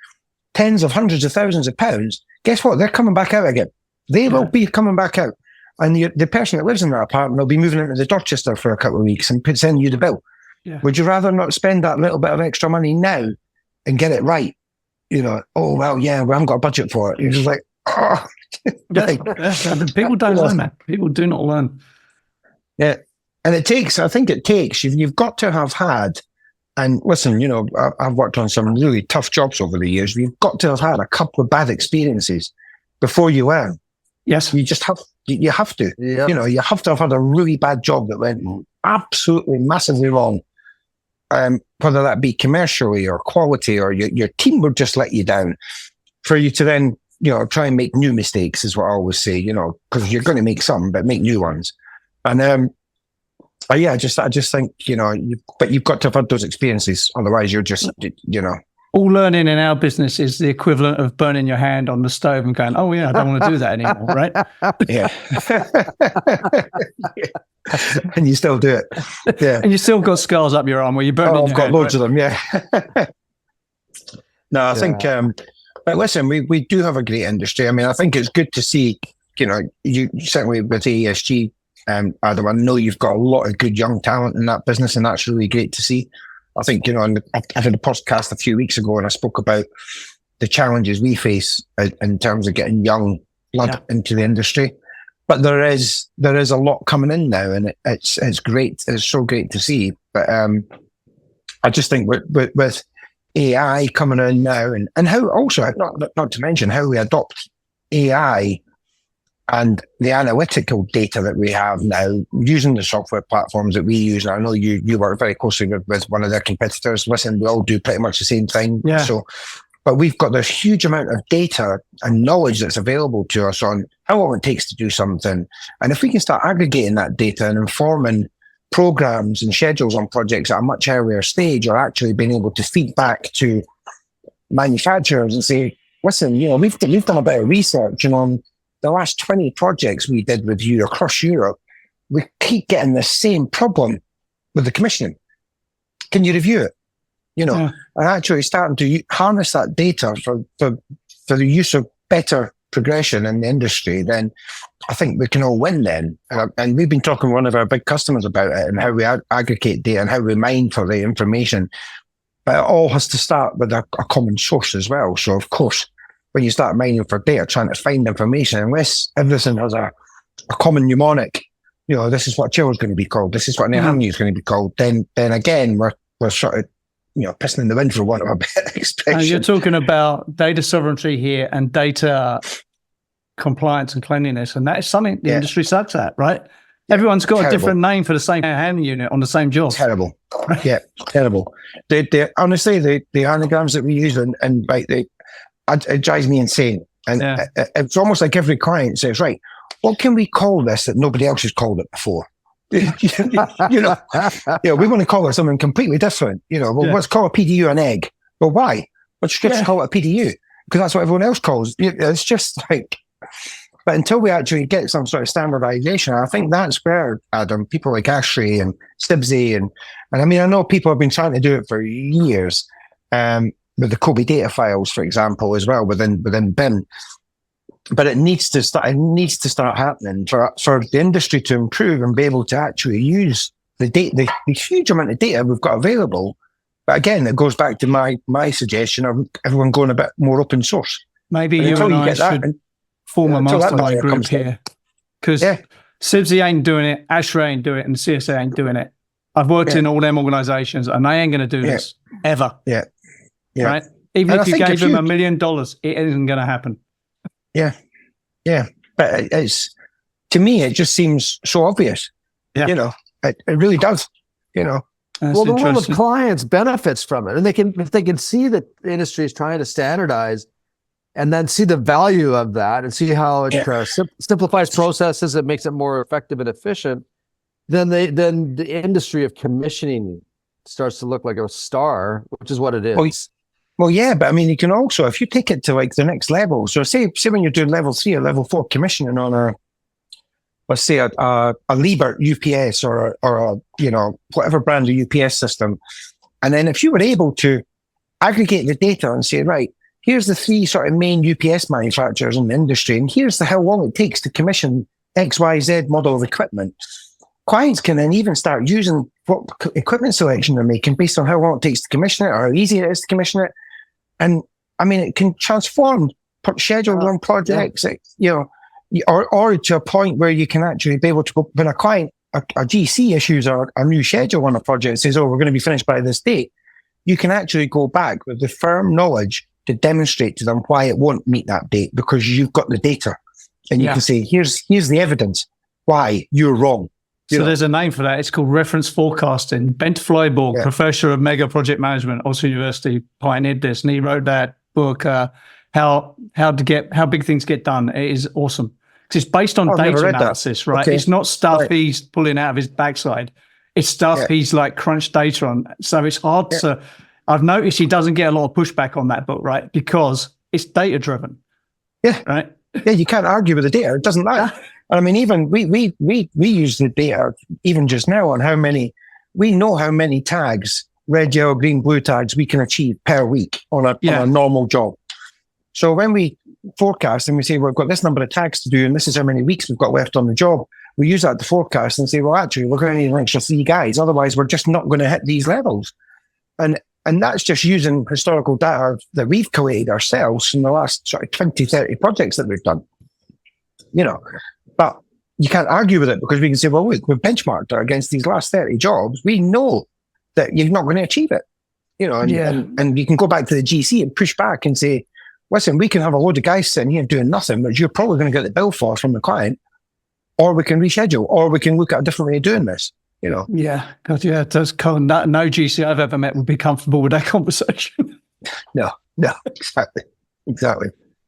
tens of hundreds of thousands of pounds, guess what? They're coming back out again. They will be coming back out. And the person that lives in that apartment will be moving into the Dorchester for a couple of weeks and send you the bill. Yeah. Would you rather not spend that little bit of extra money now and get it right? Oh, well, yeah, we haven't got a budget for it. You're just like, oh. People don't learn that. People do not learn. Yeah. And I think it takes, you've got to have had, and listen, I've worked on some really tough jobs over the years. You've got to have had a couple of bad experiences before you learn. Yes. You just have to. You have to. Yep. You have to have had a really bad job that went absolutely massively wrong. Whether that be commercially or quality, or your team would just let you down, for you to then, try and make new mistakes is what I always say, because you're going to make some, but make new ones. And, I just think, but you've got to have had those experiences. Otherwise you're just, All learning in our business is the equivalent of burning your hand on the stove and going, oh yeah, I don't want to do that anymore, right? Yeah. And you still do it. Yeah. And you still got scars up your arm where you burn your I've got hand, loads right? of them, yeah. No, I think, but listen, we do have a great industry. I mean, I think it's good to see, you certainly with AESG, Adam, I know you've got a lot of good young talent in that business, and that's really great to see. I think, I did a podcast a few weeks ago and I spoke about the challenges we face in terms of getting young blood into the industry. But there is a lot coming in now, and it's great. It's so great to see. But I just think with AI coming in now, and how also, not to mention how we adopt AI and the analytical data that we have now using the software platforms that we use. And I know you work very closely with one of their competitors. Listen, we all do pretty much the same thing. Yeah. So, but we've got this huge amount of data and knowledge that's available to us on how long it takes to do something. And if we can start aggregating that data and informing programs and schedules on projects at a much earlier stage, or actually being able to feed back to manufacturers and say, listen, we've done a bit of research, and on the last 20 projects we did with you across Europe, we keep getting the same problem with the commissioning. Can you review it? And actually starting to harness that data for the use of better progression in the industry, then I think we can all win then. And we've been talking to one of our big customers about it and how we aggregate data and how we mine for the information. But it all has to start with a common source as well. So, of course, when you start mining for data, trying to find information, unless everything has a common mnemonic, this is what a chiller is going to be called, this is what an avenue is going to be called, then again, we're sort of, pissing in the wind, for want of a better expression. And you're talking about data sovereignty here and data compliance and cleanliness, and that is something the industry sucks at, right? Everyone's got a different name for the same handling unit on the same job. Terrible. Yeah, terrible. Honestly, the anagrams that we use and like it drives me insane. And it's almost like every client says, right, what can we call this that nobody else has called it before? We want to call it something completely different. Let's call a PDU an egg. Well, why? Let's just call it a PDU because that's what everyone else calls. It's just like. But until we actually get some sort of standardization, I think that's where, Adam, people like Ashley and Sibsy and I mean, I know people have been trying to do it for years with the Kobe data files, for example, as well within BIM. But it needs to start happening for the industry to improve and be able to actually use the huge amount of data we've got available. But again, it goes back to my suggestion of everyone going a bit more open source. Maybe you and I should form a mastermind group here, because Sibsy ain't doing it, Ashley ain't doing it, and CSA ain't doing it. I've worked in all them organizations, and they ain't going to do this ever. Yeah. Right? Even if you gave them $1 million, it isn't going to happen. Yeah. But to me, it just seems so obvious. Yeah. It really does. Well, the world of clients benefits from it, and if they can see that the industry is trying to standardize. And then see the value of that and see how it simplifies processes, it makes it more effective and efficient, then the industry of commissioning starts to look like a star, which is what it is. Well, yeah, but I mean, you can also, if you take it to like the next level, so say when you're doing level 3 or level 4 commissioning on let's say a Liebert UPS or whatever brand of UPS system, and then if you were able to aggregate the data and say, right, here's the 3 sort of main UPS manufacturers in the industry, and here's how long it takes to commission XYZ model of equipment. Clients can then even start using what equipment selection they're making based on how long it takes to commission it or how easy it is to commission it. And I mean, it can transform schedules on projects, or to a point where you can actually be able to go, when a client, a GC issues a new schedule on a project, says, oh, we're going to be finished by this date, you can actually go back with the firm knowledge to demonstrate to them why it won't meet that date, because you've got the data and you can say, here's the evidence why you're wrong. There's a name for that. It's called reference forecasting. Bent Flyborg, professor of mega project management, Oxford University, pioneered this, and he wrote that book, how big things get done. It is awesome because it's based on data analysis, right? Okay. It's not stuff he's pulling out of his backside. It's stuff he's like crunched data on. So it's hard to. I've noticed he doesn't get a lot of pushback on that book, right? Because it's data driven. Yeah. Right. Yeah, you can't argue with the data. It doesn't lie. I mean, even we use the data even just now on we know how many tags, red, yellow, green, blue tags we can achieve per week on a normal job. So when we forecast and we say, we've got this number of tags to do, and this is how many weeks we've got left on the job, we use that to forecast and say, well, actually, we're going to need an extra 3 guys. Otherwise, we're just not going to hit these levels. And that's just using historical data that we've collated ourselves from the last sort of 20, 30 projects that we've done. But you can't argue with it because we can say, well, look, we've benchmarked it against these last 30 jobs. We know that you're not going to achieve it. And you can go back to the GC and push back and say, listen, we can have a load of guys sitting here doing nothing, but you're probably going to get the bill for from the client, or we can reschedule, or we can look at a different way of doing this. Yeah, God, yeah, it does. No GC I've ever met would be comfortable with that conversation. No, exactly.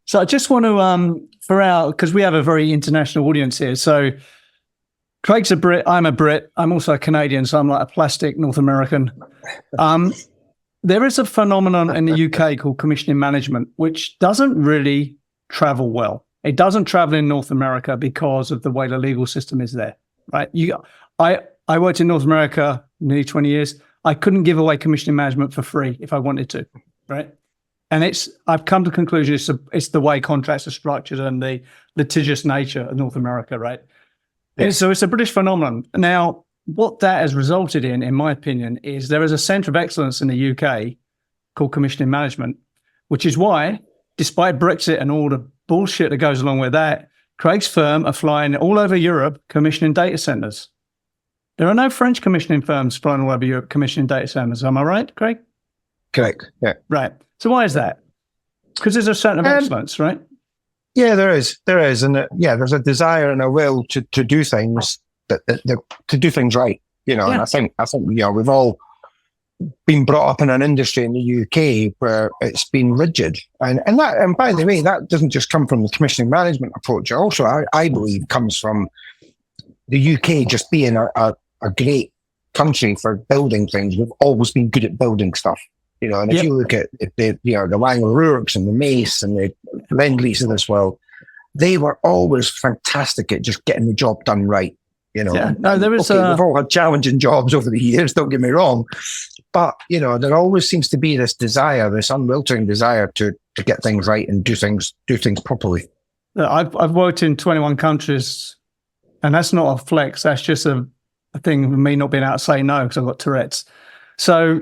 So I just want to, because we have a very international audience here. So Craig's a Brit, I'm a Brit, I'm also a Canadian, so I'm like a plastic North American. There is a phenomenon in the UK called commissioning management, which doesn't really travel well. It doesn't travel in North America because of the way the legal system is there, right? I worked in North America nearly 20 years. I couldn't give away commissioning management for free if I wanted to, right? And I've come to the conclusion it's the way contracts are structured and the litigious nature of North America, right? Yeah. So it's a British phenomenon. Now, what that has resulted in my opinion, is there is a centre of excellence in the UK called commissioning management, which is why, despite Brexit and all the bullshit that goes along with that, Craig's firm are flying all over Europe commissioning data centers. There are no French commissioning firms flying all over Europe commissioning data centers. Am I right, Craig? Correct. Yeah. Right. So why is that? Because there's a certain of excellence, right? Yeah, there is, and there's a desire and a will to do things to do things right, And I think we've all been brought up in an industry in the UK where it's been rigid, and by the way, that doesn't just come from the commissioning management approach. Also, I believe comes from the UK just being a great country for building things. We've always been good at building stuff. And if you look at the Lang O'Rourke's and the Mace and the Lend-Lease of this world, they were always fantastic at just getting the job done right. Yeah. No, there is. We've all had challenging jobs over the years. Don't get me wrong, but there always seems to be this desire, this unwilting desire to get things right and do things properly. I've worked in 21 countries, and that's not a flex. That's just a thing of me not being able to say no because I've got Tourette's. So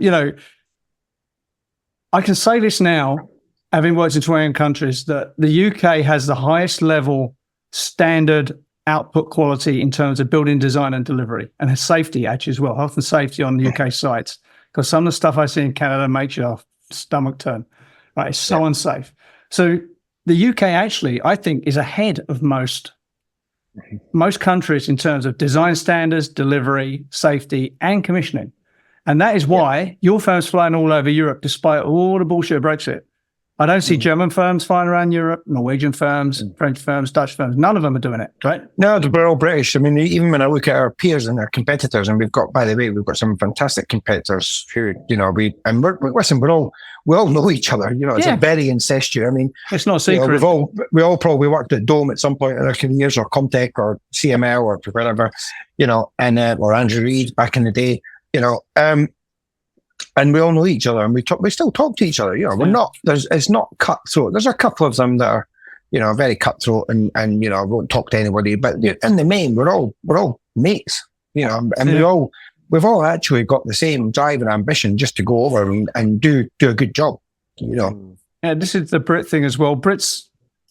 I can say this now, having worked in 21 countries, that the UK has the highest level standard output quality in terms of building design and delivery, and has safety actually as well, health and safety on the UK sites. Because some of the stuff I see in Canada makes your stomach turn. Right, it's so unsafe. So the UK actually, I think, is ahead of most countries in terms of design standards, delivery, safety, and commissioning. And that is why your firm's flying all over Europe, despite all the bullshit of Brexit. I don't see German firms flying around Europe, Norwegian firms, French firms, Dutch firms. None of them are doing it, right? No, we're all British. I mean, even when I look at our peers and our competitors, and we've got some fantastic competitors who, we all know each other. It's a very incestuous. I mean, it's not a secret. We all probably worked at Dome at some point in our careers, or Comtech, or CML, or whatever, or Andrew Reid back in the day. And we all know each other, and we still talk to each other. We're not. It's not cutthroat. There's a couple of them that are, very cutthroat, and won't talk to anybody. But in the main, we're all mates. And we've all actually got the same drive and ambition just to go over and do a good job. Yeah, this is the Brit thing as well. Brits,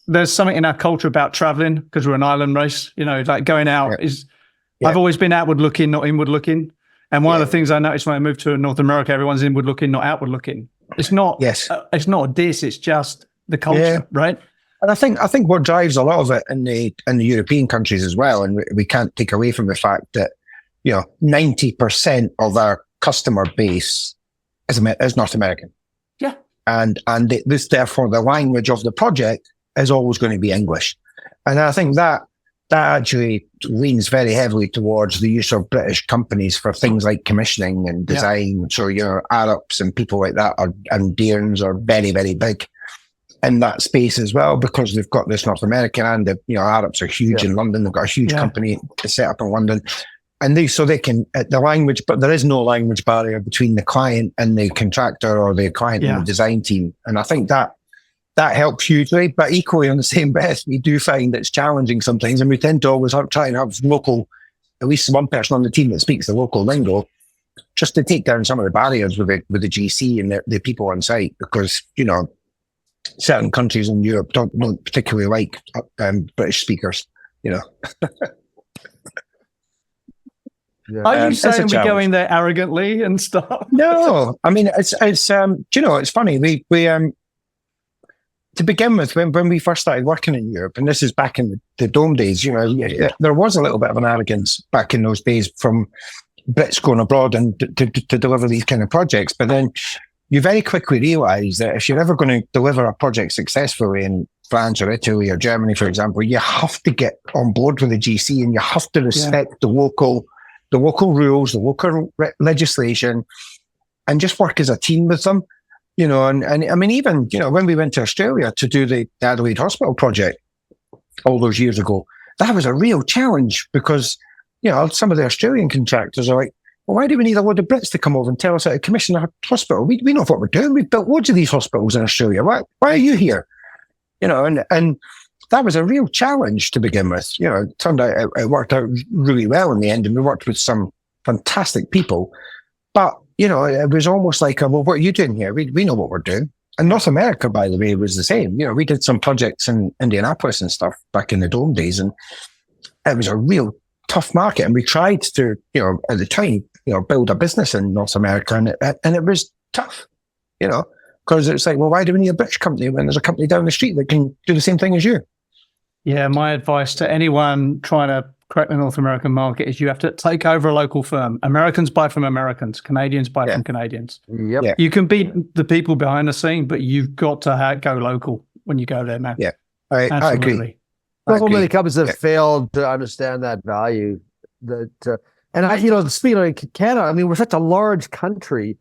there's something in our culture about traveling because we're an island race. Like going out is. Yeah. I've always been outward looking, not inward looking. And one of the things I noticed when I moved to North America, everyone's inward looking, not outward looking. It's not. Yes. It's not a diss. It's just the culture, right? And I think what drives a lot of it in the European countries as well, and we can't take away from the fact that 90% of our customer base is North American. Yeah. And this therefore the language of the project is always going to be English, and I think that actually leans very heavily towards the use of British companies for things like commissioning and design. So, Arabs and people like that and Dearns are very, very big in that space as well, because they've got this North American, and Arabs are huge in London. They've got a huge company set up in London, and they can the language, but there is no language barrier between the client and the contractor, or the client and the design team. And I think that helps hugely, but equally on the same breath, we do find it's challenging sometimes, and we tend to always try and have local, at least one person on the team that speaks the local lingo, just to take down some of the barriers with the GC and the people on site, because certain countries in Europe don't particularly like British speakers. Are you saying we go in there arrogantly and stuff? No, I mean it's it's funny. We to begin with, when we first started working in Europe, and this is back in the Dome days, there was a little bit of an arrogance back in those days from Brits going abroad and to deliver these kind of projects. But then you very quickly realise that if you're ever going to deliver a project successfully in France or Italy or Germany, for example, you have to get on board with the GC, and you have to respect the local rules, the local legislation, and just work as a team with them. And I mean, even, when we went to Australia to do the Adelaide Hospital project all those years ago, that was a real challenge because, some of the Australian contractors are like, well, why do we need a load of Brits to come over and tell us how to commission a hospital? We know what we're doing. We've built loads of these hospitals in Australia. Why are you here? And that was a real challenge to begin with. It turned out it worked out really well in the end, and we worked with some fantastic people. But it was almost like, well, what are you doing here? We know what we're doing. North America, by the way, was the same. We did some projects in Indianapolis and stuff back in the Dome days, and it was a real tough market. And we tried to, at the time, build a business in North America, and it was tough, because it's like, well, why do we need a British company when there's a company down the street that can do the same thing as you? Yeah, my advice to anyone trying to crack the North American market is you have to take over a local firm. Americans buy from Americans. Canadians buy from Canadians. Yep. Yeah. You can beat the people behind the scene, but you've got to go local when you go there, man. Yeah, I agree. So many companies have failed to understand that value. Speaking of Canada, I mean, we're such a large country.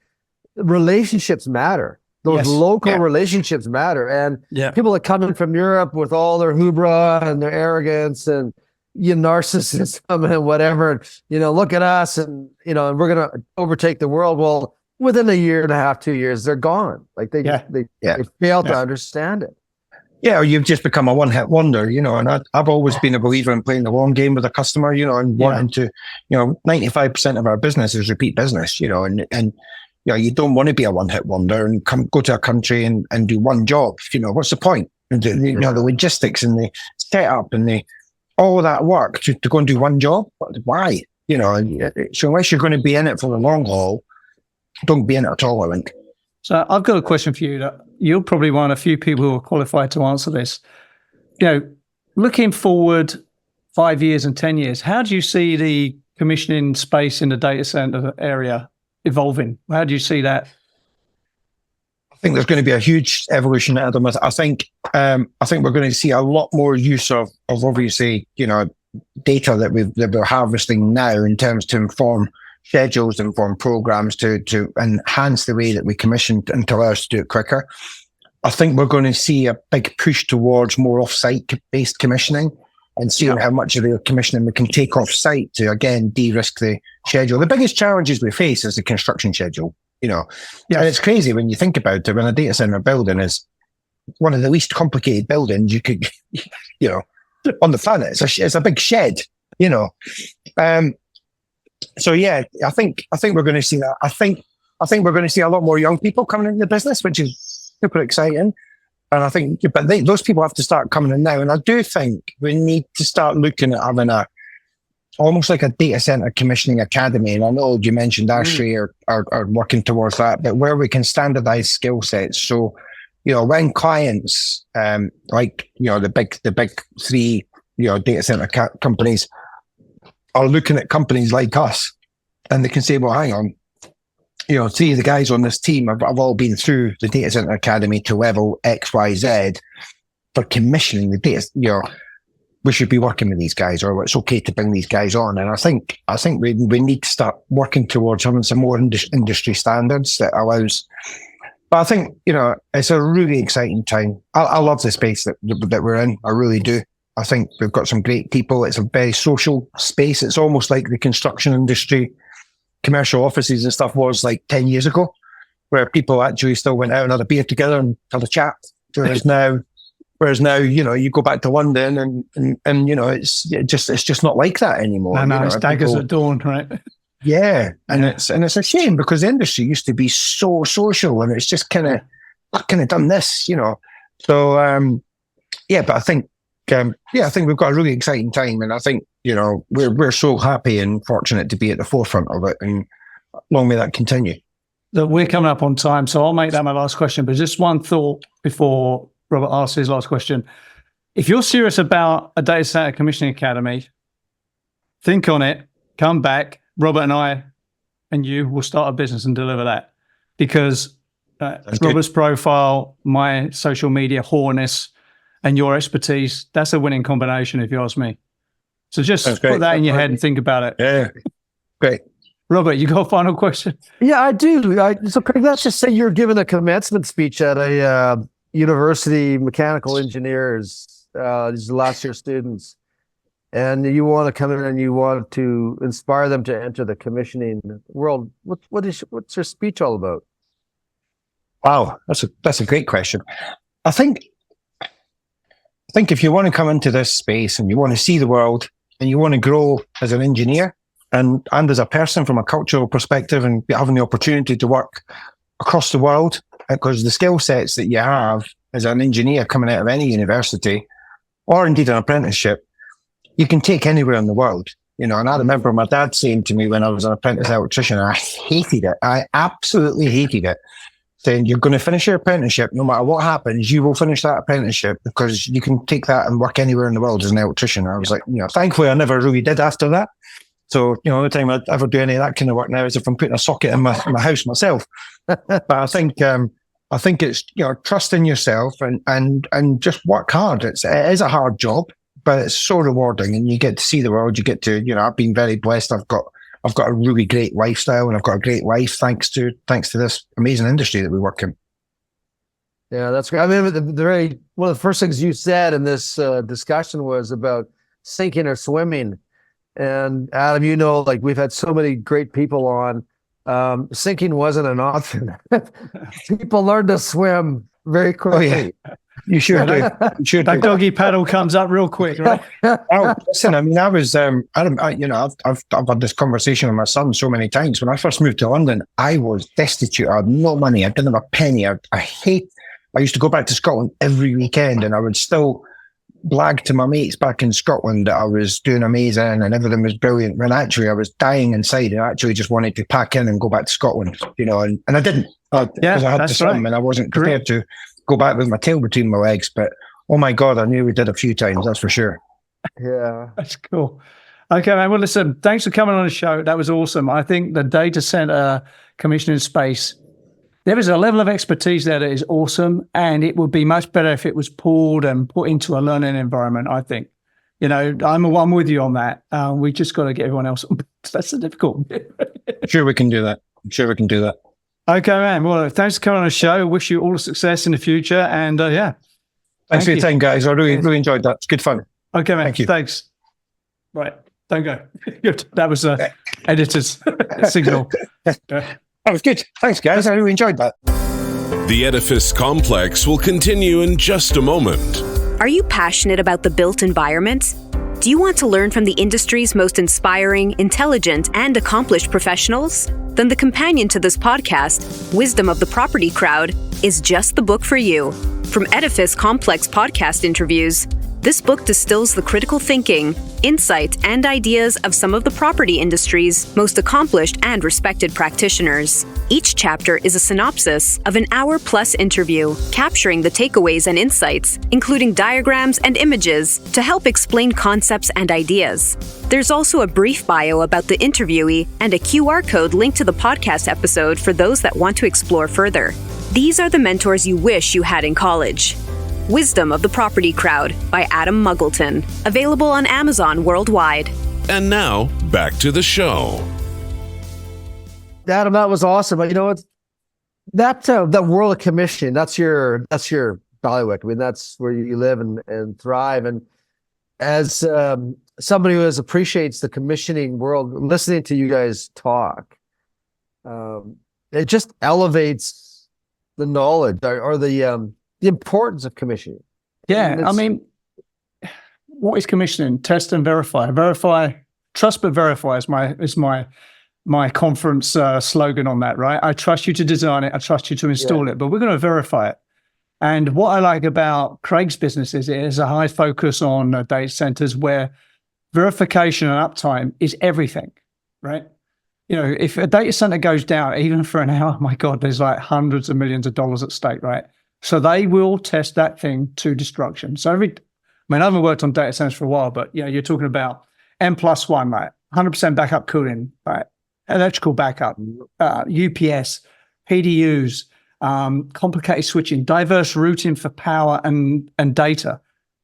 Relationships matter. Those local relationships matter. And people that come in from Europe with all their hubris and their arrogance and narcissism and whatever, look at us and we're going to overtake the world. Well, within a year and a half, 2 years, they're gone. Like they fail to understand it. Yeah, or you've just become a one-hit wonder, and I've always been a believer in playing the long game with a customer, and wanting to, 95% of our business is repeat business, and you don't want to be a one-hit wonder and go to a country and do one job. What's the point? The logistics and the setup and all that work to go and do one job. Why? So unless you're going to be in it for the long haul, don't be in it at all, I think. So I've got a question for you. You're probably one of a few people who are qualified to answer this. Looking forward 5 years and 10 years, how do you see the commissioning space in the data center area evolving? How do you see that? I think there's going to be a huge evolution, Adam. I think we're going to see a lot more use of obviously, data that we're harvesting now in terms to inform schedules, inform programs to enhance the way that we commission and to allow us to do it quicker. I think we're going to see a big push towards more off-site based commissioning and seeing how much of the commissioning we can take off-site to, again, de-risk the schedule. The biggest challenges we face is the construction schedule, and it's crazy when you think about it. When a data center building is one of the least complicated buildings you could, on the planet. It's a big shed, So I think we're going to see that. I think we're going to see a lot more young people coming into the business, which is super exciting. And I think, but those people have to start coming in now. And I do think we need to start looking at having almost like a data center commissioning academy. And I know you mentioned Ashley are working towards that, but where we can standardize skill sets. So, when clients, the big three, data center companies are looking at companies like us, and they can say, well, hang on, three of the guys on this team have all been through the data center academy to level X, Y, Z for commissioning the data. We should be working with these guys, or it's okay to bring these guys on. And I think we need to start working towards having some more industry standards that allows. But I think, it's a really exciting time. I love the space that we're in. I really do. I think we've got some great people. It's a very social space. It's almost like the construction industry, commercial offices and stuff was like 10 years ago, where people actually still went out and had a beer together and had a chat. Whereas now, you go back to London and it's just not like that anymore. No, it's daggers at dawn, right? Yeah. And it's a shame because the industry used to be so social, and it's just kind of done this, So, but I think, I think we've got a really exciting time, and I think we're so happy and fortunate to be at the forefront of it, and long may that continue. Look, we're coming up on time, so I'll make that my last question. But just one thought before Robert asks his last question: if you're serious about a data center commissioning academy, think on it. Come back, Robert and I, and you will start a business and deliver that, because Robert's profile, my social media whoreness, and your expertise, that's a winning combination, if you ask me. So just put that in your head and think about it. Yeah, great. Robert, you got a final question? Yeah, I do. So Craig, let's just say you're giving a commencement speech at a university, mechanical engineers, these last year students, and you want to come in and you want to inspire them to enter the commissioning world. What's your speech all about? Wow, that's a great question. I think if you want to come into this space and you want to see the world and you want to grow as an engineer and as a person from a cultural perspective and having the opportunity to work across the world, because the skill sets that you have as an engineer coming out of any university, or indeed an apprenticeship, you can take anywhere in the world. And I remember my dad saying to me when I was an apprentice electrician, and I hated it. I absolutely hated it. Saying, you're going to finish your apprenticeship, no matter what happens, you will finish that apprenticeship because you can take that and work anywhere in the world as an electrician. I was like, thankfully I never really did after that. So, the only time I ever do any of that kind of work now is if I'm putting a socket in my house myself. But I think it's, trust in yourself and just work hard. It is a hard job, but it's so rewarding, and you get to see the world. You get to, I've been very blessed. I've got a really great lifestyle, and I've got a great life thanks to this amazing industry that we work in. Yeah, that's great. I mean, one of the first things you said in this discussion was about sinking or swimming. And Adam, like we've had so many great people on. Sinking wasn't an option. People learn to swim very quickly. Oh, yeah. You sure do. That doggy paddle comes up real quick, right? Listen, I mean, I've had this conversation with my son so many times. When I first moved to London, I was destitute. I had no money. I didn't have a penny. I used to go back to Scotland every weekend, and I would still blag to my mates back in Scotland that I was doing amazing and everything was brilliant, when actually I was dying inside and I actually just wanted to pack in and go back to Scotland, and I didn't, because I had to swim, and I wasn't prepared to go back with my tail between my legs. But oh my God, I nearly did a few times, that's for sure. Yeah, that's cool. Okay, man. Well, listen, thanks for coming on the show. That was awesome. I think the data center commissioning space, there is a level of expertise there that is awesome, and it would be much better if it was pooled and put into a learning environment, I think. I'm with you on that. We just got to get everyone else on board. That's the difficult bit. Sure, we can do that. Okay, man. Well, thanks for coming on the show. Wish you all the success in the future. And thanks for your time, guys. I really enjoyed that. It's good fun. Okay, man. Thank you. Thanks. Right. Don't go. Good. That was editor's signal. That was good. Thanks, guys. I really enjoyed that. The Edifice Complex will continue in just a moment. Are you passionate about the built environment? Do you want to learn from the industry's most inspiring, intelligent, and accomplished professionals? Then the companion to this podcast, Wisdom of the Property Crowd, is just the book for you. From Edifice Complex podcast interviews, this book distills the critical thinking, insight, and ideas of some of the property industry's most accomplished and respected practitioners. Each chapter is a synopsis of an hour-plus interview, capturing the takeaways and insights, including diagrams and images to help explain concepts and ideas. There's also a brief bio about the interviewee and a QR code linked to the podcast episode for those that want to explore further. These are the mentors you wish you had in college. Wisdom of the Property Crowd by Adam Muggleton. Available on Amazon worldwide. And now, back to the show. Adam, that was awesome. But that world of commissioning, that's your bailiwick. I mean, that's where you live and thrive. And as somebody who appreciates the commissioning world, listening to you guys talk, it just elevates the knowledge or the importance of commissioning. Yeah, I mean, what is commissioning? Test and verify. Verify, trust but verify is my conference slogan on that, right? I trust you to design it. I trust you to install it, but we're going to verify it. And what I like about Craig's business is it is a high focus on data centers where verification and uptime is everything, right? If a data center goes down, even for an hour, my God, there's like hundreds of millions of dollars at stake, right? So they will test that thing to destruction. So I haven't worked on data centers for a while, but you're talking about N+1, right? 100% backup cooling, right? Electrical backup, UPS, PDUs, complicated switching, diverse routing for power and data,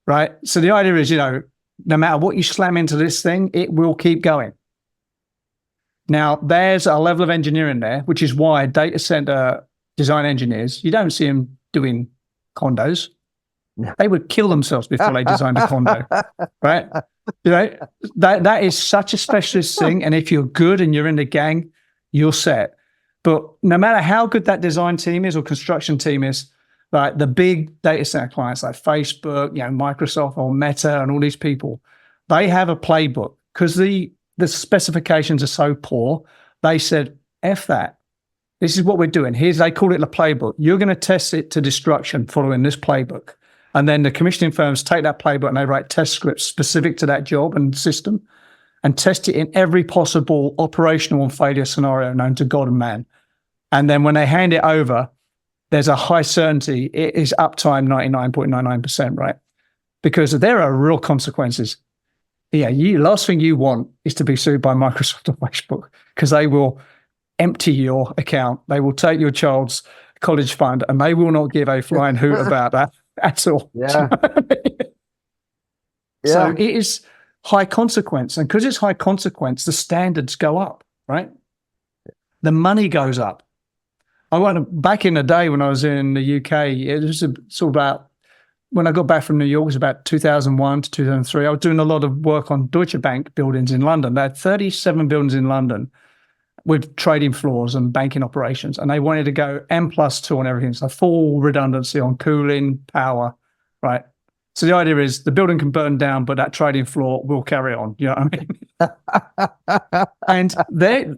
right? So the idea is, no matter what you slam into this thing, it will keep going. Now, there's a level of engineering there, which is why data center design engineers, you don't see them doing condos. They would kill themselves before they designed a condo, right? That is such a specialist thing. And if you're good and you're in the gang, you're set. But no matter how good that design team is or construction team is, like the big data center clients like Facebook, Microsoft or Meta and all these people, they have a playbook because the specifications are so poor. They said, F that. This is what we're doing. They call it the playbook. You're going to test it to destruction following this playbook. And then the commissioning firms take that playbook and they write test scripts specific to that job and system and test it in every possible operational and failure scenario known to God and man. And then when they hand it over, there's a high certainty it is uptime 99.99%, right? Because there are real consequences. Yeah, last thing you want is to be sued by Microsoft or Facebook, because they will empty your account. They will take your child's college fund and they will not give a flying hoot about that at all. Yeah. So it is high consequence. And because it's high consequence, the standards go up, right? The money goes up. Back in the day when I was in the UK, it was sort of about, when I got back from New York, it was about 2001 to 2003. I was doing a lot of work on Deutsche Bank buildings in London. They had 37 buildings in London with trading floors and banking operations. And they wanted to go M+2 on everything. So full redundancy on cooling, power, right? So the idea is the building can burn down, but that trading floor will carry on. You know what I mean? And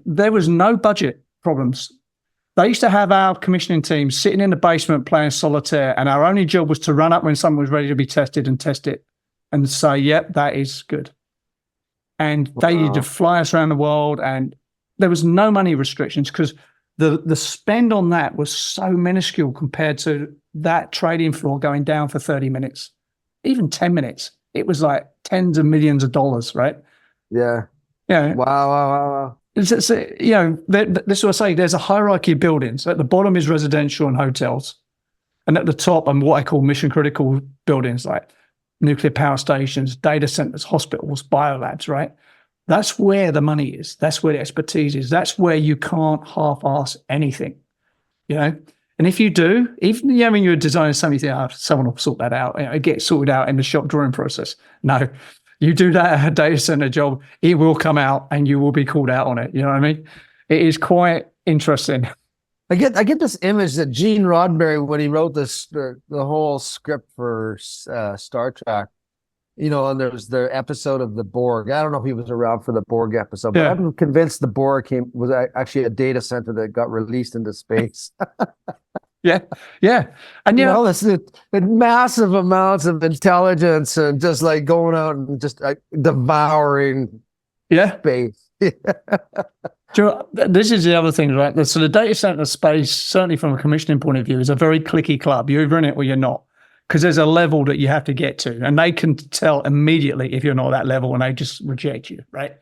there was no budget problems. They used to have our commissioning team sitting in the basement playing solitaire, and our only job was to run up when something was ready to be tested and test it and say, yep, that is good. And they used to fly us around the world, and there was no money restrictions because the spend on that was so minuscule compared to that trading floor going down for 30 minutes, even 10 minutes. It was like tens of millions of dollars, right? Yeah. Yeah. Wow. This is what I say. There's a hierarchy of buildings. At the bottom is residential and hotels. And at the top are what I call mission critical buildings like nuclear power stations, data centers, hospitals, biolabs, right? That's where the money is. That's where the expertise is. That's where you can't half-ass anything, you know? And if you do, even when you're designing something, you think, someone will sort that out. It gets sorted out in the shop drawing process. No. You do that at a data center job, it will come out and you will be called out on it. You know what I mean? It is quite interesting. I get this image that Gene Roddenberry, when he wrote the whole script for Star Trek, you know, and there's the episode of the Borg. I don't know if he was around for the Borg episode, but I'm convinced the Borg was actually a data center that got released into space. Yeah. And you know, this massive amounts of intelligence and just like going out and just devouring space. This is the other thing, right? So the data center space, certainly from a commissioning point of view, is a very cliquey club. You're either in it or you're not, because there's a level that you have to get to, and they can tell immediately if you're not at that level and they just reject you, right?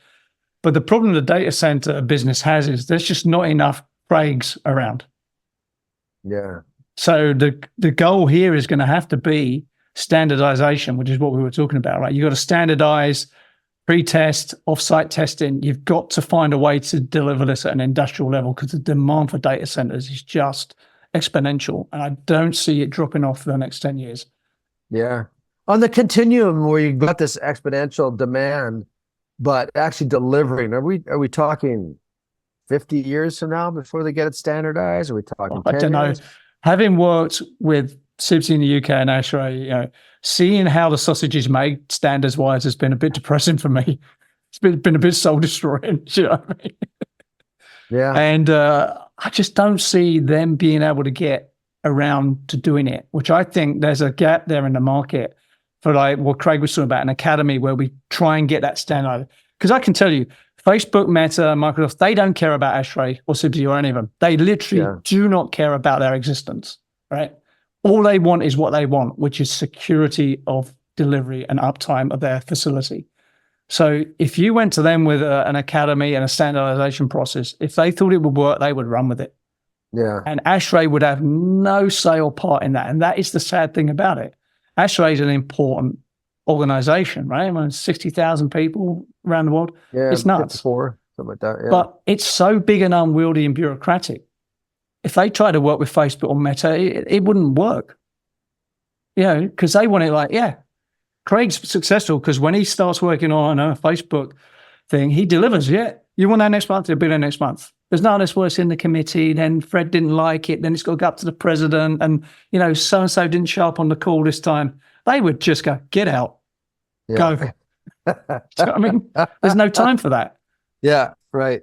But the problem the data center business has is there's just not enough Craigs around. Yeah. So the goal here is going to have to be standardization, which is what we were talking about, right? You've got to standardize pre-test, off-site testing. You've got to find a way to deliver this at an industrial level because the demand for data centers is just exponential. And I don't see it dropping off for the next 10 years. Yeah. On the continuum where you've got this exponential demand, but actually delivering, are we talking 50 years from now before they get it standardized? Are we talking 10 I don't years? know. Having worked with CIBSE in the UK and ASHRAE, you know, seeing how the sausage is made standards-wise has been a bit depressing for me. It's been a bit soul-destroying, you know what I mean? Yeah. And I just don't see them being able to get around to doing it, which I think there's a gap there in the market for like what Craig was talking about, an academy where we try and get that standard. Because I can tell you, Facebook, Meta, Microsoft, they don't care about ASHRAE or CIBSE or any of them. They literally do not care about their existence, right? All they want is what they want, which is security of delivery and uptime of their facility. So if you went to them with an academy and a standardization process, if they thought it would work, they would run with it. Yeah. And ASHRAE would have no say or part in that. And that is the sad thing about it. ASHRAE is an important organization, right? I mean, 60,000 people around the world. Yeah, it's nuts. 54, something like that. Yeah. But it's so big and unwieldy and bureaucratic. If they try to work with Facebook or Meta, it wouldn't work. You know, because they want it like, Craig's successful because when he starts working on a Facebook thing, he delivers. Yeah, you want that next month? It'll be there next month. There's none of this works in the committee. Then Fred didn't like it. Then it's got to go up to the president. And, you know, so-and-so didn't show up on the call this time. They would just go, get out, go. So, I mean, there's no time for that. Yeah, right.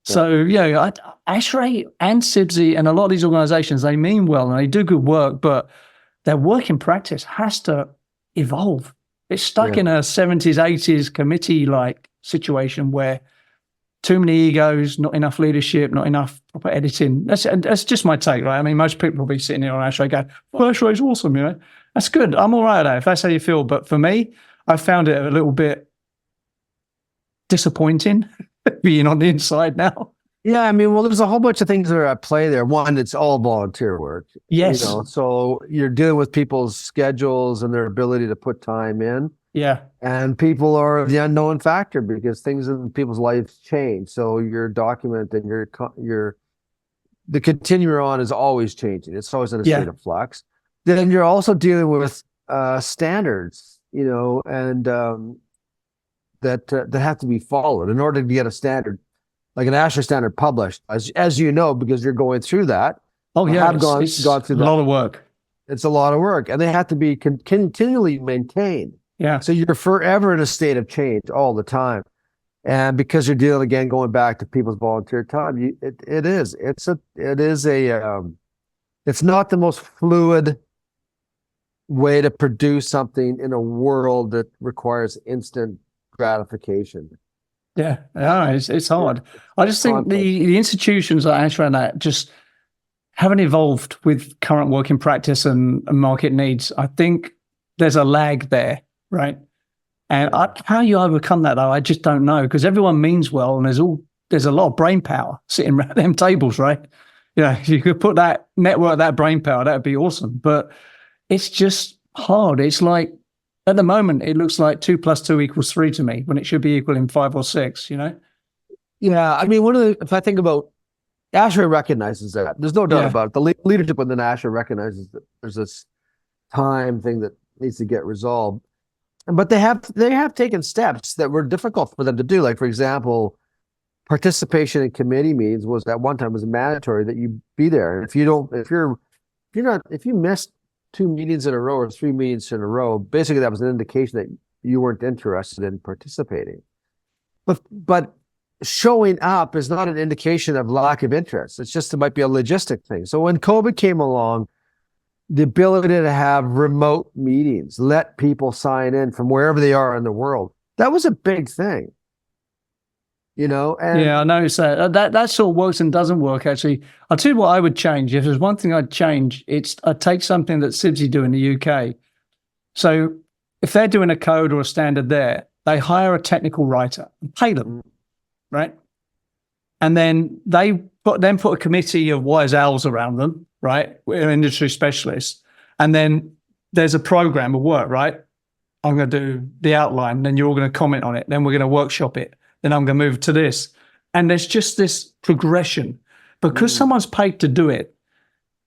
So, ASHRAE and CIBSE and a lot of these organizations, they mean well and they do good work, but their work in practice has to evolve. It's stuck in a 70s, 80s committee-like situation where too many egos, not enough leadership, not enough proper editing. That's just my take, right? I mean, most people will be sitting here on ASHRAE going, well, ASHRAE is awesome, That's good. I'm all right at that, if that's how you feel. But for me, I found it a little bit disappointing being on the inside now. Yeah, I mean, well, there's a whole bunch of things that are at play there. One, it's all volunteer work. Yes. So you're dealing with people's schedules and their ability to put time in. Yeah. And people are the unknown factor because things in people's lives change. So your document and the continuum on is always changing. It's always in a state of flux. Then you're also dealing with standards, and that have to be followed in order to get a standard, like an ASHRAE standard published, as you know, because you're going through that. Oh yeah, it's gone through a lot of work. It's a lot of work, and they have to be continually maintained. Yeah. So you're forever in a state of change all the time, and because you're dealing again going back to people's volunteer time, it's not the most fluid way to produce something in a world that requires instant gratification. Yeah, it's hard. I just think the institutions like ASHRAE and that just haven't evolved with current working practice and market needs. I think there's a lag there, right? And how you overcome that, though, I just don't know, because everyone means well, and there's a lot of brain power sitting around them tables, right? If you could put that network, that brain power, that would be awesome. But it's just hard. It's like, at the moment, it looks like 2 + 2 = 3 to me, when it should be equal in 5 or 6, Yeah, I mean, if I think about, ASHRAE recognizes that. There's no doubt about it. The leadership within ASHRAE recognizes that there's this time thing that needs to get resolved. But they have taken steps that were difficult for them to do. Like, for example, participation in committee meetings was at one time was mandatory that you be there. And if you missed 2 meetings in a row or 3 meetings in a row, basically that was an indication that you weren't interested in participating. But showing up is not an indication of lack of interest. It's just, it might be a logistic thing. So when COVID came along, the ability to have remote meetings, let people sign in from wherever they are in the world, that was a big thing. And I noticed that sort of works and doesn't work, actually. I'll tell you what I would change. If there's one thing I'd change, I'd take something that CIBSE do in the UK. So if they're doing a code or a standard there, they hire a technical writer and pay them, right? And then they put a committee of wise owls around them, right? We're industry specialists. And then there's a program of work, right? I'm going to do the outline, then you're all going to comment on it. Then we're going to workshop it. Then I'm going to move to this. And there's just this progression. Because someone's paid to do it,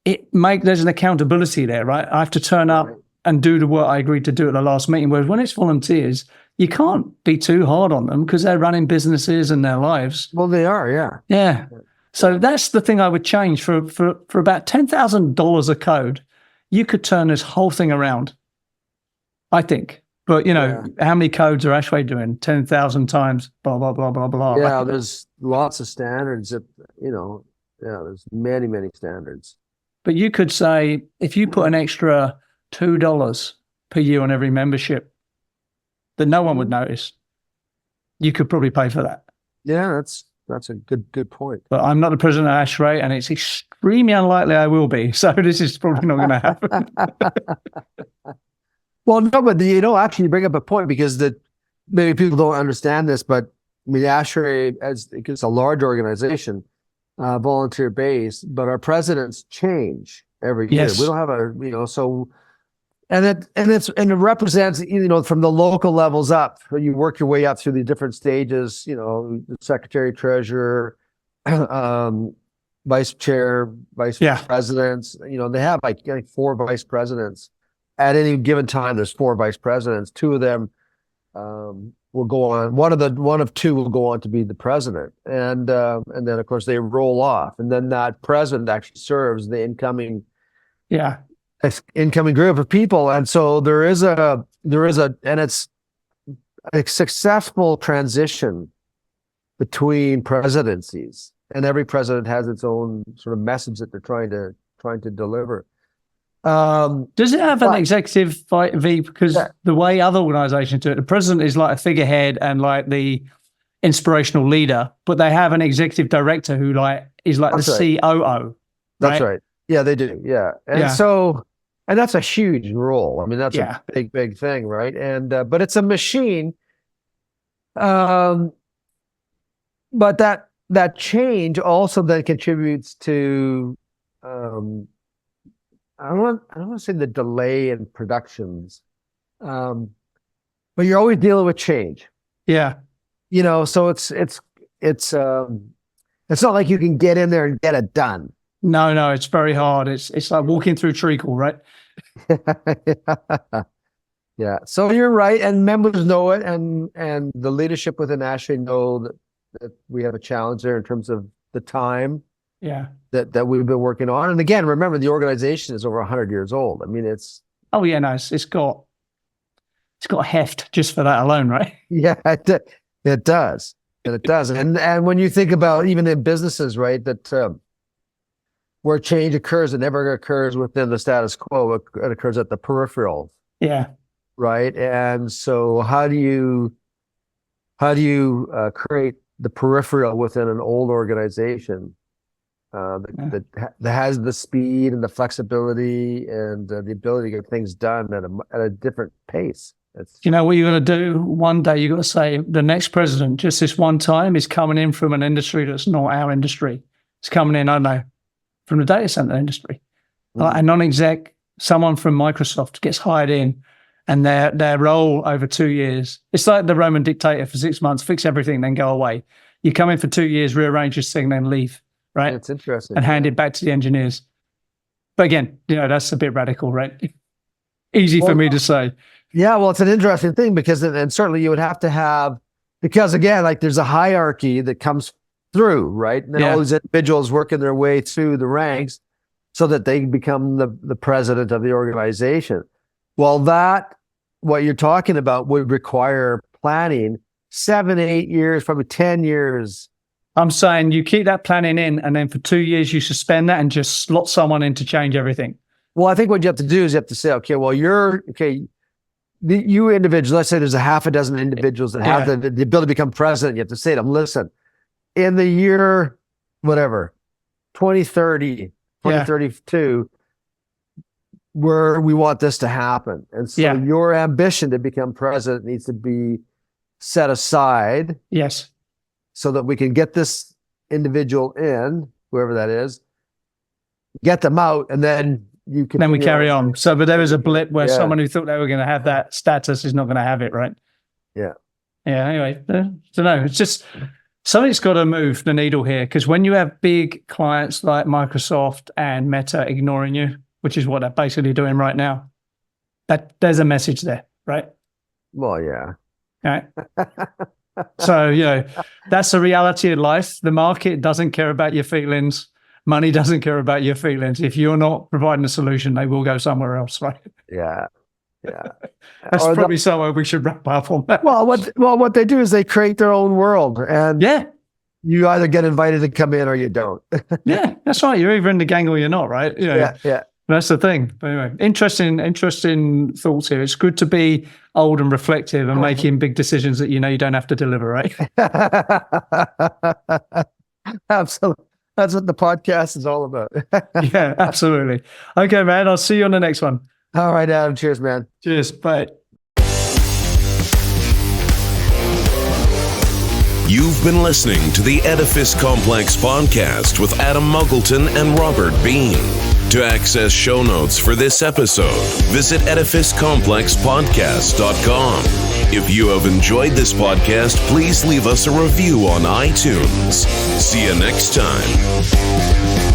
there's an accountability there, right? I have to turn up and do the work I agreed to do at the last meeting. Whereas when it's volunteers, you can't be too hard on them because they're running businesses and their lives. Well, they are, yeah. Yeah. So that's the thing I would change. For about $10,000 a code, you could turn this whole thing around, I think. But, how many codes are ASHRAE doing? 10,000 times, blah, blah, blah, blah, blah. Yeah, there's lots of standards that, there's many, many standards. But you could say, if you put an extra $2 per year on every membership that no one would notice, you could probably pay for that. Yeah, that's a good point. But I'm not the president of ASHRAE, and it's extremely unlikely I will be. So this is probably not going to happen. Well, no, but actually you bring up a point, because maybe people don't understand this, but I mean, ASHRAE, it's a large organization, volunteer based, but our presidents change every year. Yes. We don't have and it represents, from the local levels up, you work your way up through the different stages, the secretary, treasurer, vice chair, vice presidents, they have like 4 vice presidents. At any given time, there's 4 vice presidents. 2 of them will go on. One of 2 will go on to be the president, and then of course they roll off, and then that president actually serves the incoming group of people. And so there is and it's a successful transition between presidencies, and every president has its own sort of message that they're trying to deliver. Does it have an executive V? Because the way other organizations do it, the president is like a figurehead and like the inspirational leader, but they have an executive director who is like the COO. Right? That's right. Yeah, they do. Yeah. And so, and that's a huge role. I mean, that's a big thing, right? And, but it's a machine. But that change also then contributes to, I don't want to say the delay in productions, but you're always dealing with change. Yeah. So it's not like you can get in there and get it done. No, it's very hard. It's like walking through treacle, right? Yeah. So you're right, and members know it, and the leadership within ASHRAE know that we have a challenge there in terms of the time. Yeah. That we've been working on. And again, remember, the organization is over 100 years old. I mean, it's... Oh, yeah, no, it's got heft just for that alone, right? Yeah, it does. And it does. And when you think about, even in businesses, right, that where change occurs, it never occurs within the status quo. It occurs at the peripheral. Yeah. Right. And so how do you create the peripheral within an old organization that has the speed and the flexibility and the ability to get things done at a different pace? You know what you're going to do? One day you've got to say, the next president, just this one time, is coming in from an industry that's not our industry. It's coming in, I don't know, from the data center industry. Like a non-exec, someone from Microsoft gets hired in, and their role over 2 years, it's like the Roman dictator for 6 months, fix everything, then go away. You come in for 2 years, rearrange this thing, then leave, right? It's interesting. And hand it back to the engineers. But again, that's a bit radical, right? Easy for me to say. Yeah, well, it's an interesting thing because, and certainly you would have to have, because again, like there's a hierarchy that comes through, right? And then all these individuals working their way through the ranks so that they become the president of the organization. Well, what you're talking about would require planning 7, 8 years, probably 10 years. I'm saying you keep that planning in, and then for 2 years you suspend that and just slot someone in to change everything. Well, I think what you have to do is you have to say, okay, well, you individuals, let's say there's a half a dozen individuals that have the ability to become president. You have to say to them, listen, in the year, whatever, 2030, 2032, where we want this to happen. And so your ambition to become president needs to be set aside. Yes. So that we can get this individual in, whoever that is, get them out, and then then we carry on. So, but there was a blip where someone who thought they were going to have that status is not going to have it, right? Yeah. Yeah. Anyway, I don't know. It's just something's got to move the needle here, because when you have big clients like Microsoft and Meta ignoring you, which is what they're basically doing right now, that there's a message there, right? Well, yeah. Right. So, that's the reality of life. The market doesn't care about your feelings. Money doesn't care about your feelings. If you're not providing a solution, they will go somewhere else, right? Yeah. Yeah. That's probably somewhere we should wrap up on that. Well, what they do is they create their own world, and you either get invited to come in or you don't. Yeah, that's right. You're either in the gang or you're not, right? Yeah. That's the thing. But anyway, interesting thoughts here. It's good to be old and reflective and making big decisions that you don't have to deliver, right? Absolutely. That's what the podcast is all about. Yeah, absolutely. Okay, man. I'll see you on the next one. All right, Adam. Cheers, man. Cheers. Bye. You've been listening to the Edifice Complex podcast with Adam Muggleton and Robert Bean. To access show notes for this episode, visit edificeComplexPodcast.com. If you have enjoyed this podcast, please leave us a review on iTunes. See you next time.